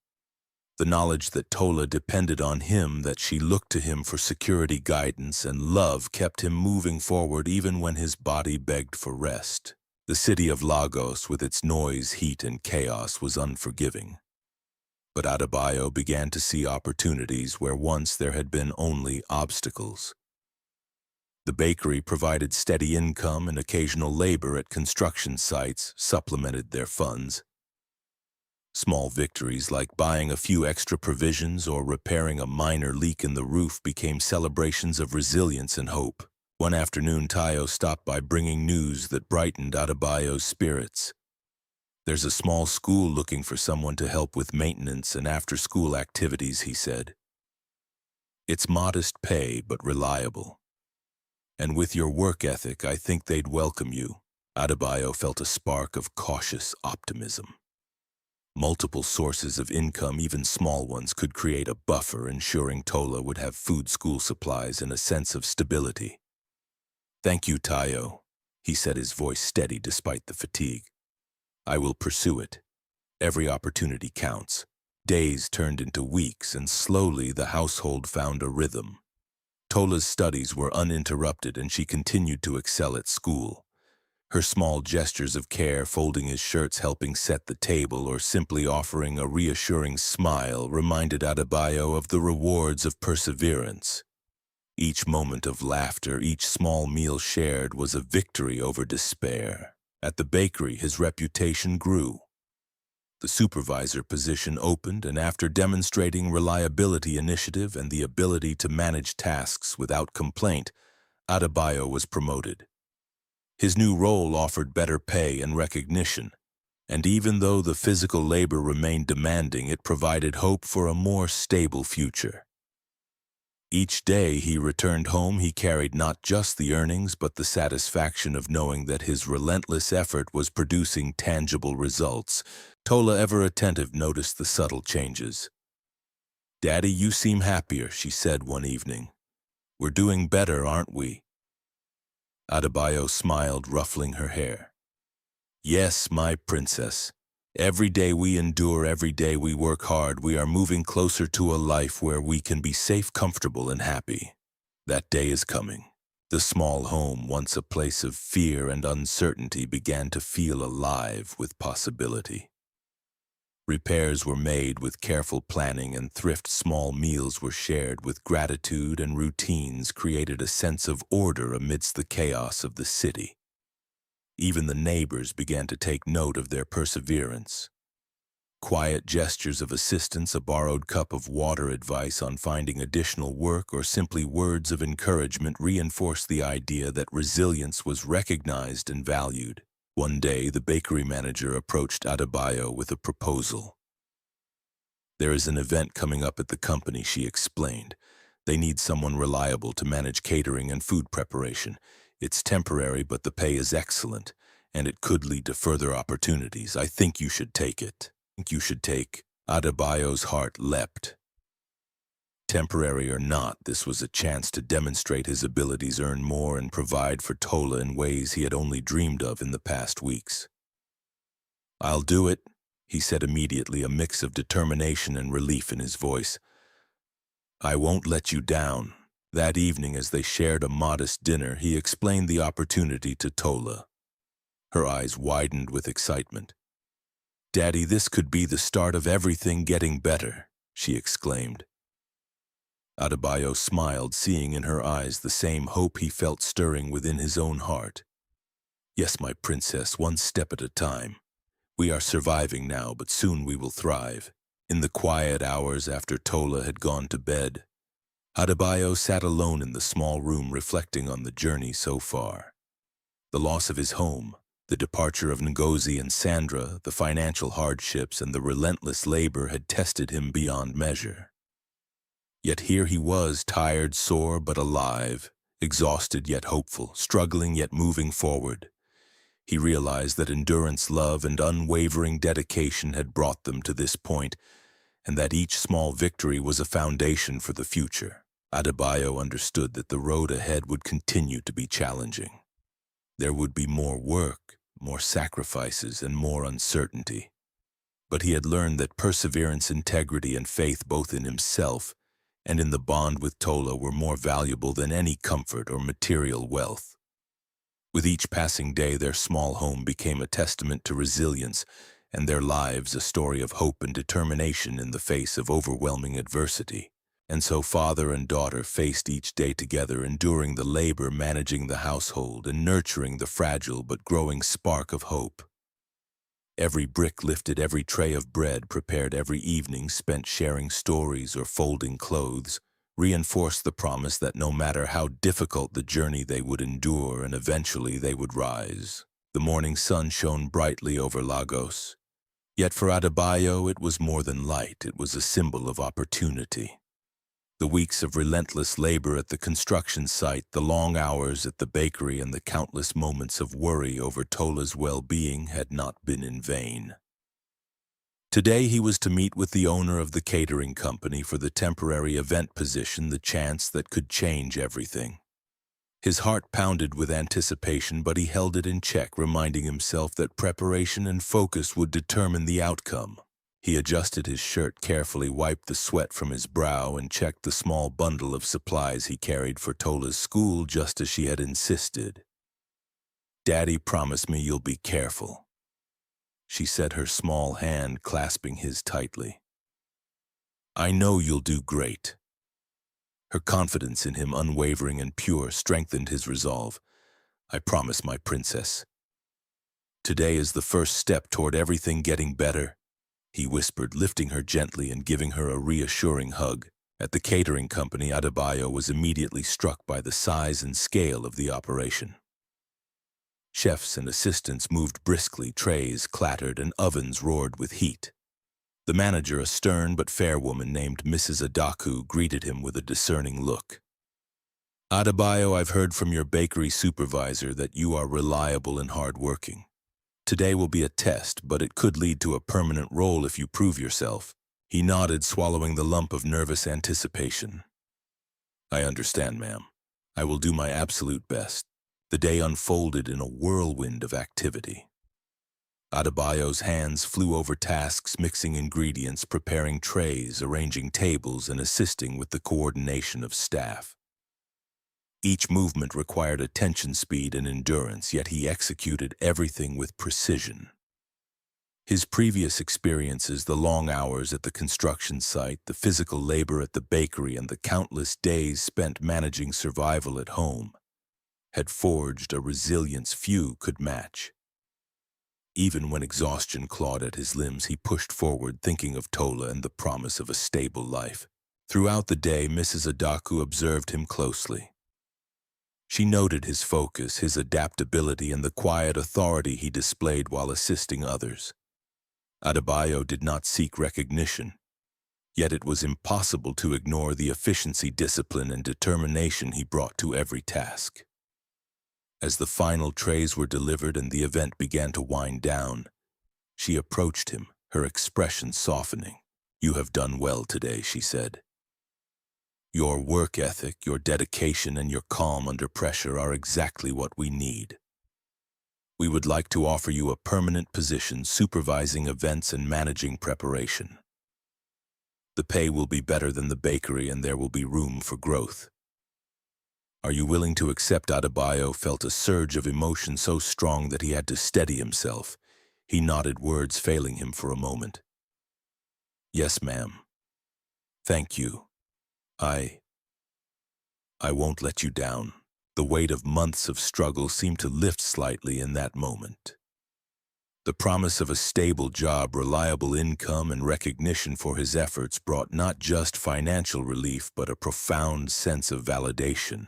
The knowledge that Tola depended on him, that she looked to him for security, guidance, and love kept him moving forward even when his body begged for rest. The city of Lagos, with its noise, heat, and chaos, was unforgiving. But Adebayo began to see opportunities where once there had been only obstacles. The bakery provided steady income, and occasional labor at construction sites supplemented their funds. Small victories like buying a few extra provisions or repairing a minor leak in the roof became celebrations of resilience and hope. One afternoon, Tayo stopped by bringing news that brightened Adebayo's spirits. "There's a small school looking for someone to help with maintenance and after-school activities," he said. "It's modest pay but reliable. And with your work ethic, I think they'd welcome you." Adebayo felt a spark of cautious optimism. Multiple sources of income, even small ones, could create a buffer, ensuring Tola would have food, school supplies, and a sense of stability. "Thank you, Tayo," he said, his voice steady despite the fatigue. "I will pursue it. Every opportunity counts." Days turned into weeks, and slowly the household found a rhythm. Tola's studies were uninterrupted, and she continued to excel at school. Her small gestures of care, folding his shirts, helping set the table, or simply offering a reassuring smile reminded Adebayo of the rewards of perseverance. Each moment of laughter, each small meal shared was a victory over despair. At the bakery, his reputation grew. The supervisor position opened, and after demonstrating reliability, initiative, and the ability to manage tasks without complaint, Adebayo was promoted. His new role offered better pay and recognition, and even though the physical labor remained demanding, it provided hope for a more stable future. Each day he returned home, he carried not just the earnings but the satisfaction of knowing that his relentless effort was producing tangible results. Tola, ever attentive, noticed the subtle changes. "Daddy, you seem happier," she said one evening. "We're doing better, aren't we?" Adebayo smiled, ruffling her hair. "Yes, my princess. Every day we endure, every day we work hard, we are moving closer to a life where we can be safe, comfortable, and happy. That day is coming." The small home, once a place of fear and uncertainty, began to feel alive with possibility. Repairs were made with careful planning, and thrift small meals were shared with gratitude, and routines created a sense of order amidst the chaos of the city. Even the neighbors began to take note of their perseverance. Quiet gestures of assistance, a borrowed cup of water, advice on finding additional work, or simply words of encouragement reinforced the idea that resilience was recognized and valued. One day, the bakery manager approached Adebayo with a proposal. "There is an event coming up at the company," she explained. "They need someone reliable to manage catering and food preparation. It's temporary, but the pay is excellent, and it could lead to further opportunities. I think you should take it." Adebayo's heart leapt. Temporary or not, this was a chance to demonstrate his abilities, earn more, and provide for Tola in ways he had only dreamed of in the past weeks. "I'll do it," he said immediately, a mix of determination and relief in his voice. "I won't let you down." That evening, as they shared a modest dinner, he explained the opportunity to Tola. Her eyes widened with excitement. "Daddy, this could be the start of everything getting better," she exclaimed. Adebayo smiled, seeing in her eyes the same hope he felt stirring within his own heart. "Yes, my princess, one step at a time. We are surviving now, but soon we will thrive." In the quiet hours after Tola had gone to bed, Adebayo sat alone in the small room, reflecting on the journey so far. The loss of his home, the departure of Ngozi and Sandra, the financial hardships, and the relentless labor had tested him beyond measure. Yet here he was, tired, sore, but alive, exhausted yet hopeful, struggling yet moving forward. He realized that endurance, love, and unwavering dedication had brought them to this point, and that each small victory was a foundation for the future. Adebayo understood that the road ahead would continue to be challenging. There would be more work, more sacrifices, and more uncertainty. But he had learned that perseverance, integrity, and faith, both in himself and in the bond with Tola, were more valuable than any comfort or material wealth. With each passing day, their small home became a testament to resilience, and their lives a story of hope and determination in the face of overwhelming adversity. And so father and daughter faced each day together, enduring the labor, managing the household, and nurturing the fragile but growing spark of hope. Every brick lifted, every tray of bread prepared, every evening spent sharing stories or folding clothes, reinforced the promise that no matter how difficult the journey, they would endure, and eventually they would rise. The morning sun shone brightly over Lagos. Yet for Adebayo, it was more than light. It was a symbol of opportunity. The weeks of relentless labor at the construction site, the long hours at the bakery, and the countless moments of worry over Tola's well-being had not been in vain. Today he was to meet with the owner of the catering company for the temporary event position, the chance that could change everything. His heart pounded with anticipation, but he held it in check, reminding himself that preparation and focus would determine the outcome. He adjusted his shirt carefully, wiped the sweat from his brow, and checked the small bundle of supplies he carried for Tola's school, just as she had insisted. Daddy, promise me you'll be careful, she said, her small hand clasping his tightly. I know you'll do great. Her confidence in him, unwavering and pure, strengthened his resolve. I promise, my princess. Today is the first step toward everything getting better, he whispered, lifting her gently and giving her a reassuring hug. At the catering company, Adebayo was immediately struck by the size and scale of the operation. Chefs and assistants moved briskly, trays clattered, and ovens roared with heat. The manager, a stern but fair woman named Mrs. Adaku, greeted him with a discerning look. Adebayo, I've heard from your bakery supervisor that you are reliable and hardworking. Today will be a test, but it could lead to a permanent role if you prove yourself. He nodded, swallowing the lump of nervous anticipation. I understand, ma'am. I will do my absolute best. The day unfolded in a whirlwind of activity. Adebayo's hands flew over tasks, mixing ingredients, preparing trays, arranging tables, and assisting with the coordination of staff. Each movement required attention, speed, and endurance, yet he executed everything with precision. His previous experiences, the long hours at the construction site, the physical labor at the bakery, and the countless days spent managing survival at home, had forged a resilience few could match. Even when exhaustion clawed at his limbs, he pushed forward, thinking of Tola and the promise of a stable life. Throughout the day, Mrs. Adaku observed him closely. She noted his focus, his adaptability, and the quiet authority he displayed while assisting others. Adebayo did not seek recognition, yet it was impossible to ignore the efficiency, discipline, and determination he brought to every task. As the final trays were delivered and the event began to wind down, she approached him, her expression softening. You have done well today, she said. Your work ethic, your dedication, and your calm under pressure are exactly what we need. We would like to offer you a permanent position supervising events and managing preparation. The pay will be better than the bakery and there will be room for growth. Are you willing to accept? Adebayo felt a surge of emotion so strong that he had to steady himself. He nodded, words failing him for a moment. Yes, ma'am. Thank you. I won't let you down. The weight of months of struggle seemed to lift slightly in that moment. The promise of a stable job, reliable income, and recognition for his efforts brought not just financial relief, but a profound sense of validation.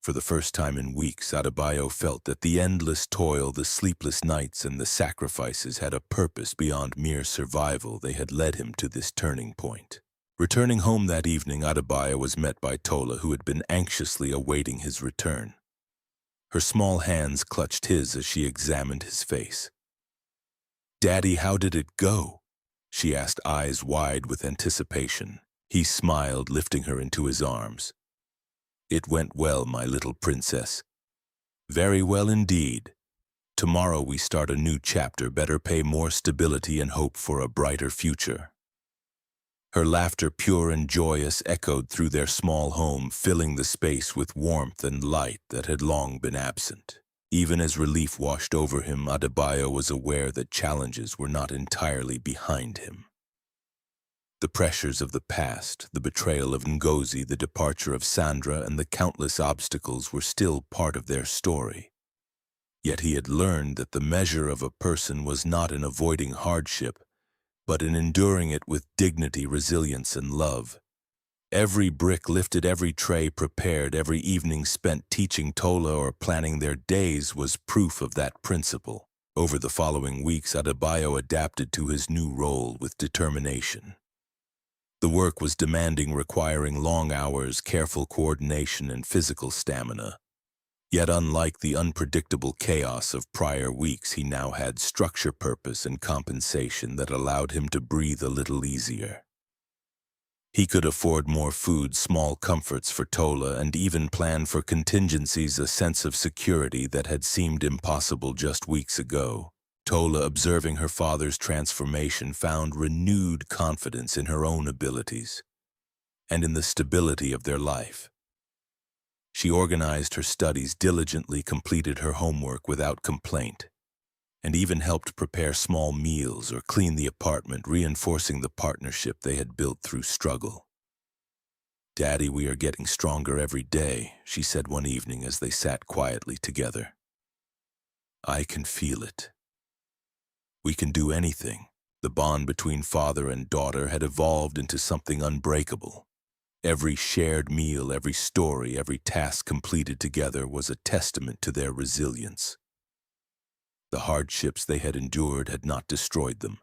For the first time in weeks, Adebayo felt that the endless toil, the sleepless nights, and the sacrifices had a purpose beyond mere survival. They had led him to this turning point. Returning home that evening, Adebayo was met by Tola, who had been anxiously awaiting his return. Her small hands clutched his as she examined his face. Daddy, how did it go? She asked, eyes wide with anticipation. He smiled, lifting her into his arms. It went well, my little princess. Very well indeed. Tomorrow we start a new chapter, better pay, more stability, and hope for a brighter future. Her laughter, pure and joyous, echoed through their small home, filling the space with warmth and light that had long been absent. Even as relief washed over him, Adebayo was aware that challenges were not entirely behind him. The pressures of the past, the betrayal of Ngozi, the departure of Sandra, and the countless obstacles were still part of their story. Yet he had learned that the measure of a person was not in avoiding hardship, but in enduring it with dignity, resilience, and love. Every brick lifted, every tray prepared, every evening spent teaching Tola or planning their days was proof of that principle. Over the following weeks, Adebayo adapted to his new role with determination. The work was demanding, requiring long hours, careful coordination, and physical stamina. Yet unlike the unpredictable chaos of prior weeks, he now had structure, purpose, and compensation that allowed him to breathe a little easier. He could afford more food, small comforts for Tola, and even plan for contingencies, a sense of security that had seemed impossible just weeks ago. Tola, observing her father's transformation, found renewed confidence in her own abilities and in the stability of their life. She organized her studies diligently, completed her homework without complaint, and even helped prepare small meals or clean the apartment, reinforcing the partnership they had built through struggle. "Daddy, we are getting stronger every day," she said one evening as they sat quietly together. "I can feel it. We can do anything." The bond between father and daughter had evolved into something unbreakable. Every shared meal, every story, every task completed together was a testament to their resilience. The hardships they had endured had not destroyed them.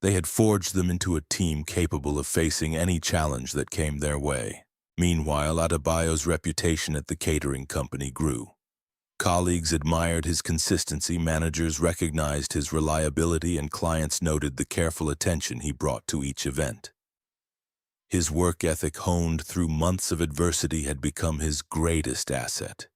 They had forged them into a team capable of facing any challenge that came their way. Meanwhile, Adebayo's reputation at the catering company grew. Colleagues admired his consistency, managers recognized his reliability, and clients noted the careful attention he brought to each event. His work ethic, honed through months of adversity, had become his greatest asset.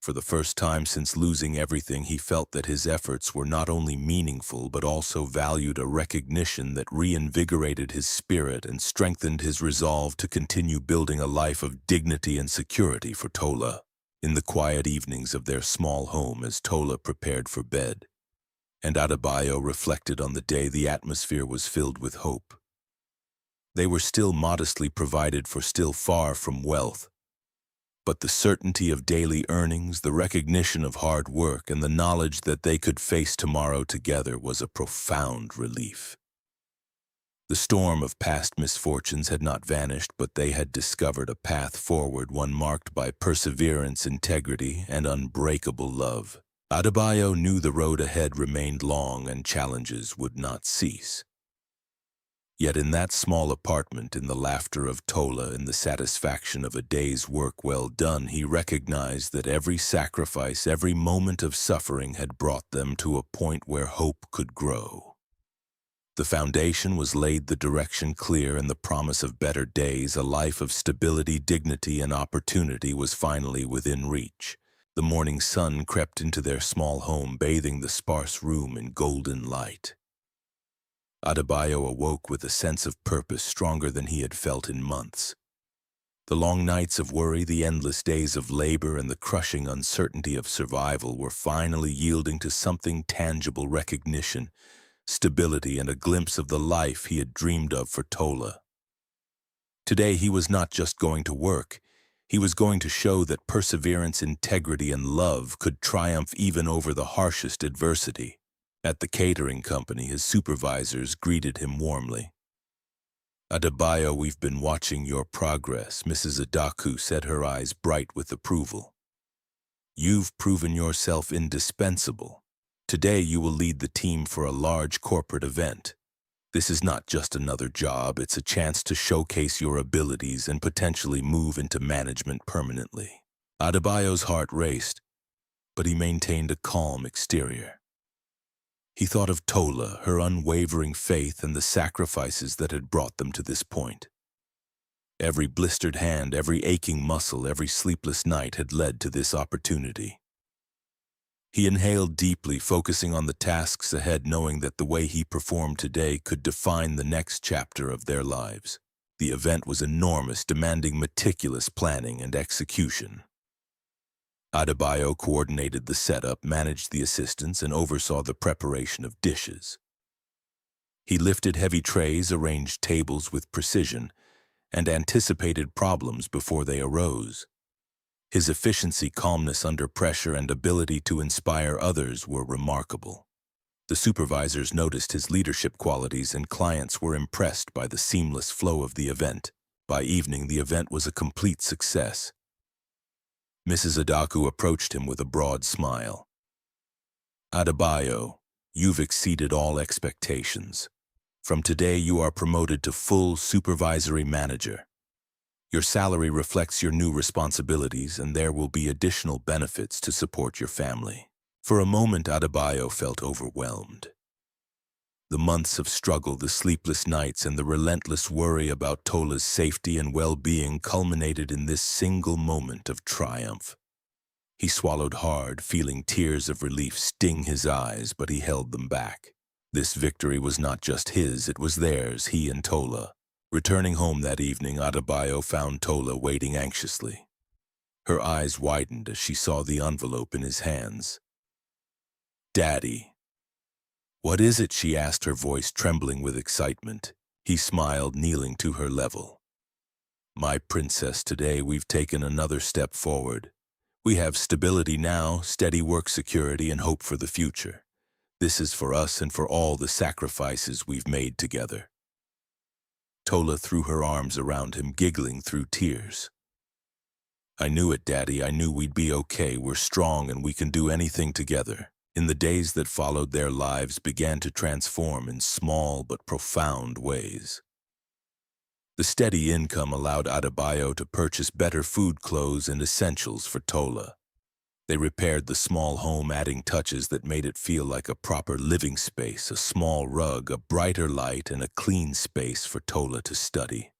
For the first time since losing everything, he felt that his efforts were not only meaningful but also valued, a recognition that reinvigorated his spirit and strengthened his resolve to continue building a life of dignity and security for Tola. In the quiet evenings of their small home, as Tola prepared for bed, and Adebayo reflected on the day, the atmosphere was filled with hope. They were still modestly provided for, still far from wealth, but the certainty of daily earnings, the recognition of hard work, and the knowledge that they could face tomorrow together was a profound relief. The storm of past misfortunes had not vanished, but they had discovered a path forward, one marked by perseverance, integrity, and unbreakable love. Adebayo knew the road ahead remained long and challenges would not cease. Yet in that small apartment, in the laughter of Tola, in the satisfaction of a day's work well done, he recognized that every sacrifice, every moment of suffering had brought them to a point where hope could grow. The foundation was laid, the direction clear, and the promise of better days, a life of stability, dignity, and opportunity was finally within reach. The morning sun crept into their small home, bathing the sparse room in golden light. Adebayo awoke with a sense of purpose stronger than he had felt in months. The long nights of worry, the endless days of labor, and the crushing uncertainty of survival were finally yielding to something tangible: recognition, stability, and a glimpse of the life he had dreamed of for Tola. Today he was not just going to work, he was going to show that perseverance, integrity, and love could triumph even over the harshest adversity. At the catering company, his supervisors greeted him warmly. "Adebayo, we've been watching your progress," Mrs. Adaku said, her eyes bright with approval. "You've proven yourself indispensable. Today you will lead the team for a large corporate event. This is not just another job, it's a chance to showcase your abilities and potentially move into management permanently." Adebayo's heart raced, but he maintained a calm exterior. He thought of Tola, her unwavering faith, and the sacrifices that had brought them to this point. Every blistered hand, every aching muscle, every sleepless night had led to this opportunity. He inhaled deeply, focusing on the tasks ahead, knowing that the way he performed today could define the next chapter of their lives. The event was enormous, demanding meticulous planning and execution. Adebayo coordinated the setup, managed the assistants, and oversaw the preparation of dishes. He lifted heavy trays, arranged tables with precision, and anticipated problems before they arose. His efficiency, calmness under pressure, and ability to inspire others were remarkable. The supervisors noticed his leadership qualities, and clients were impressed by the seamless flow of the event. By evening, the event was a complete success. Mrs. Adaku approached him with a broad smile. "Adebayo, you've exceeded all expectations. From today, you are promoted to full supervisory manager. Your salary reflects your new responsibilities, and there will be additional benefits to support your family." For a moment, Adebayo felt overwhelmed. The months of struggle, the sleepless nights, and the relentless worry about Tola's safety and well-being culminated in this single moment of triumph. He swallowed hard, feeling tears of relief sting his eyes, but he held them back. This victory was not just his, it was theirs, he and Tola. Returning home that evening, Adebayo found Tola waiting anxiously. Her eyes widened as she saw the envelope in his hands. "Daddy." "What is it?" she asked, her voice trembling with excitement. He smiled, kneeling to her level. "My princess, today we've taken another step forward. We have stability now, steady work security, and hope for the future. This is for us and for all the sacrifices we've made together." Tola threw her arms around him, giggling through tears. "I knew it, Daddy. I knew we'd be okay. We're strong and we can do anything together." In the days that followed, their lives began to transform in small but profound ways. The steady income allowed Adebayo to purchase better food, clothes, and essentials for Tola. They repaired the small home, adding touches that made it feel like a proper living space: a small rug, a brighter light, and a clean space for Tola to study.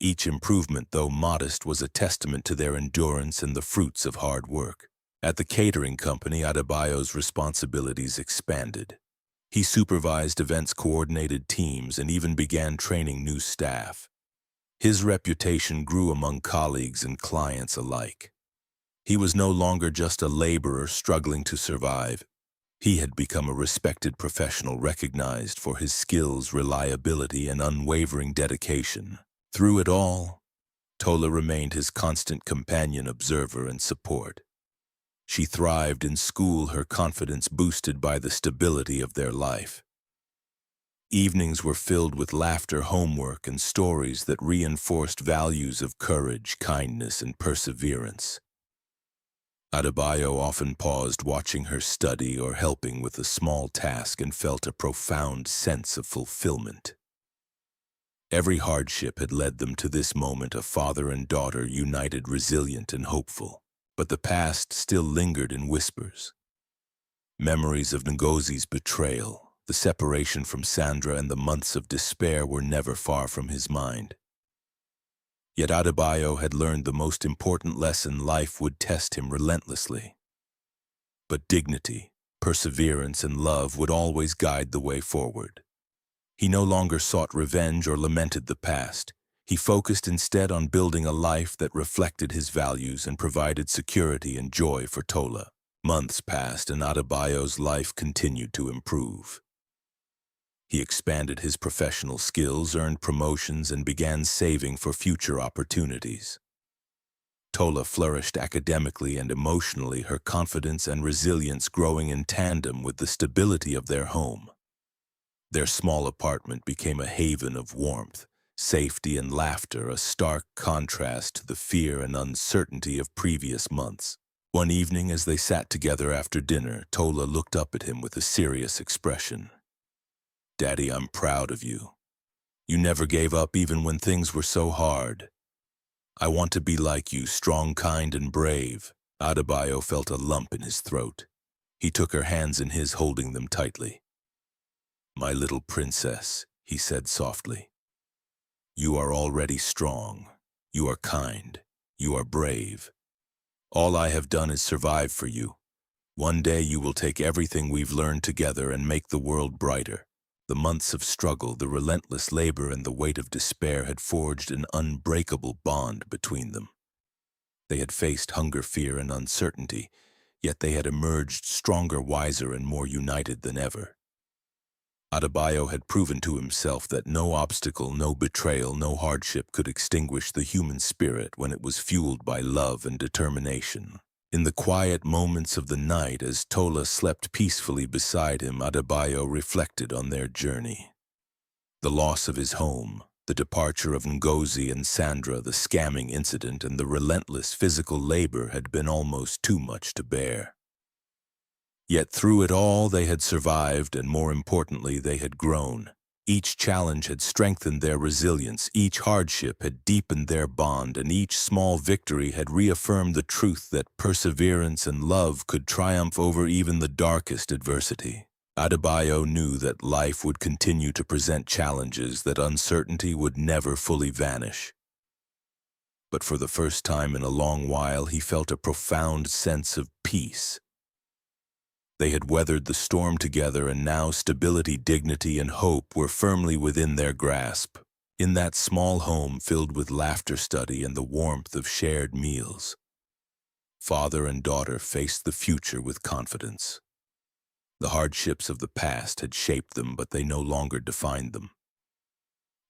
Each improvement, though modest, was a testament to their endurance and the fruits of hard work. At the catering company, Adebayo's responsibilities expanded. He supervised events, coordinated teams, and even began training new staff. His reputation grew among colleagues and clients alike. He was no longer just a laborer struggling to survive. He had become a respected professional, recognized for his skills, reliability, and unwavering dedication. Through it all, Tola remained his constant companion, observer, and support. She thrived in school, her confidence boosted by the stability of their life. Evenings were filled with laughter, homework, and stories that reinforced values of courage, kindness, and perseverance. Adebayo often paused watching her study or helping with a small task and felt a profound sense of fulfillment. Every hardship had led them to this moment, a father and daughter united, resilient, and hopeful. But the past still lingered in whispers. Memories of Ngozi's betrayal, the separation from Sandra, and the months of despair were never far from his mind. Yet Adebayo had learned the most important lesson: life would test him relentlessly. But dignity, perseverance, and love would always guide the way forward. He no longer sought revenge or lamented the past. He focused instead on building a life that reflected his values and provided security and joy for Tola. Months passed and Adebayo's life continued to improve. He expanded his professional skills, earned promotions, and began saving for future opportunities. Tola flourished academically and emotionally, her confidence and resilience growing in tandem with the stability of their home. Their small apartment became a haven of warmth, safety, and laughter, a stark contrast to the fear and uncertainty of previous months. One evening, as they sat together after dinner, Tola looked up at him with a serious expression. "Daddy, I'm proud of you. You never gave up even when things were so hard. I want to be like you, strong, kind, and brave." Adebayo felt a lump in his throat. He took her hands in his, holding them tightly. "My little princess," he said softly. "You are already strong. You are kind. You are brave. All I have done is survive for you. One day you will take everything we've learned together and make the world brighter." The months of struggle, the relentless labor, and the weight of despair had forged an unbreakable bond between them. They had faced hunger, fear, and uncertainty, yet they had emerged stronger, wiser, and more united than ever. Adebayo had proven to himself that no obstacle, no betrayal, no hardship could extinguish the human spirit when it was fueled by love and determination. In the quiet moments of the night, as Tola slept peacefully beside him, Adebayo reflected on their journey. The loss of his home, the departure of Ngozi and Sandra, the scamming incident, and the relentless physical labor had been almost too much to bear. Yet through it all they had survived, and more importantly, they had grown. Each challenge had strengthened their resilience, each hardship had deepened their bond, and each small victory had reaffirmed the truth that perseverance and love could triumph over even the darkest adversity. Adebayo knew that life would continue to present challenges, that uncertainty would never fully vanish. But for the first time in a long while, he felt a profound sense of peace. They had weathered the storm together, and now stability, dignity, and hope were firmly within their grasp. In that small home filled with laughter, study, and the warmth of shared meals, father and daughter faced the future with confidence. The hardships of the past had shaped them, but they no longer defined them.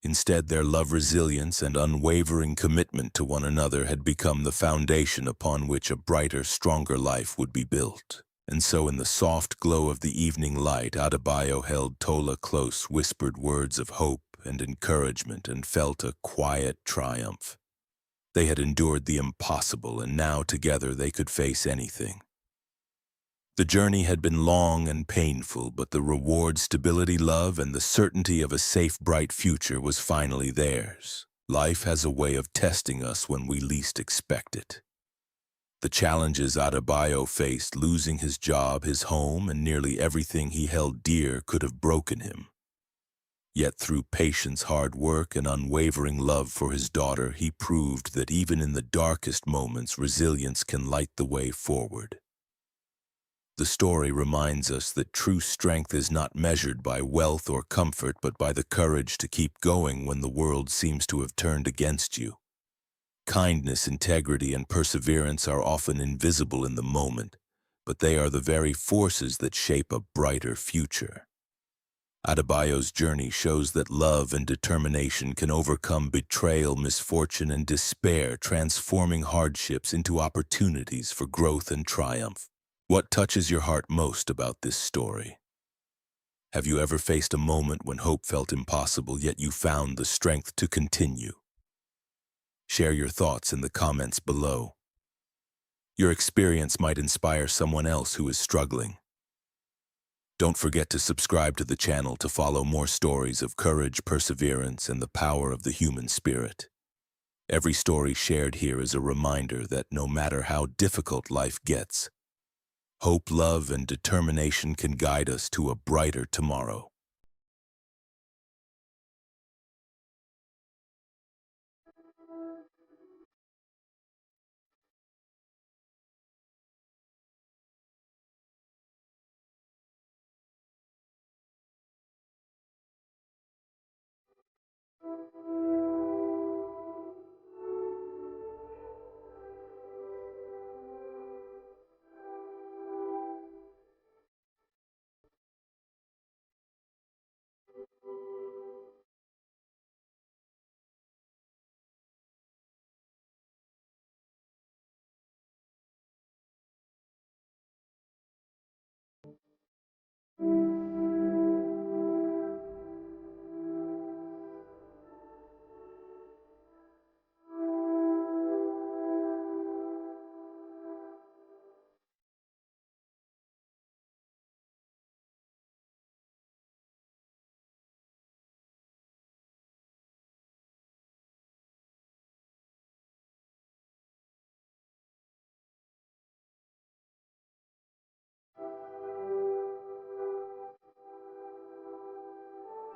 Instead, their love, resilience, and unwavering commitment to one another had become the foundation upon which a brighter, stronger life would be built. And so, in the soft glow of the evening light, Adebayo held Tola close, whispered words of hope and encouragement, and felt a quiet triumph. They had endured the impossible, and now together they could face anything. The journey had been long and painful, but the reward, stability, love, and the certainty of a safe, bright future was finally theirs. Life has a way of testing us when we least expect it. The challenges Adebayo faced, losing his job, his home, and nearly everything he held dear, could have broken him. Yet through patience, hard work, and unwavering love for his daughter, he proved that even in the darkest moments, resilience can light the way forward. The story reminds us that true strength is not measured by wealth or comfort, but by the courage to keep going when the world seems to have turned against you. Kindness, integrity, and perseverance are often invisible in the moment, but they are the very forces that shape a brighter future. Adebayo's journey shows that love and determination can overcome betrayal, misfortune, and despair, transforming hardships into opportunities for growth and triumph. What touches your heart most about this story? Have you ever faced a moment when hope felt impossible, yet you found the strength to continue? Share your thoughts in the comments below. Your experience might inspire someone else who is struggling. Don't forget to subscribe to the channel to follow more stories of courage, perseverance, and the power of the human spirit. Every story shared here is a reminder that no matter how difficult life gets, hope, love, and determination can guide us to a brighter tomorrow.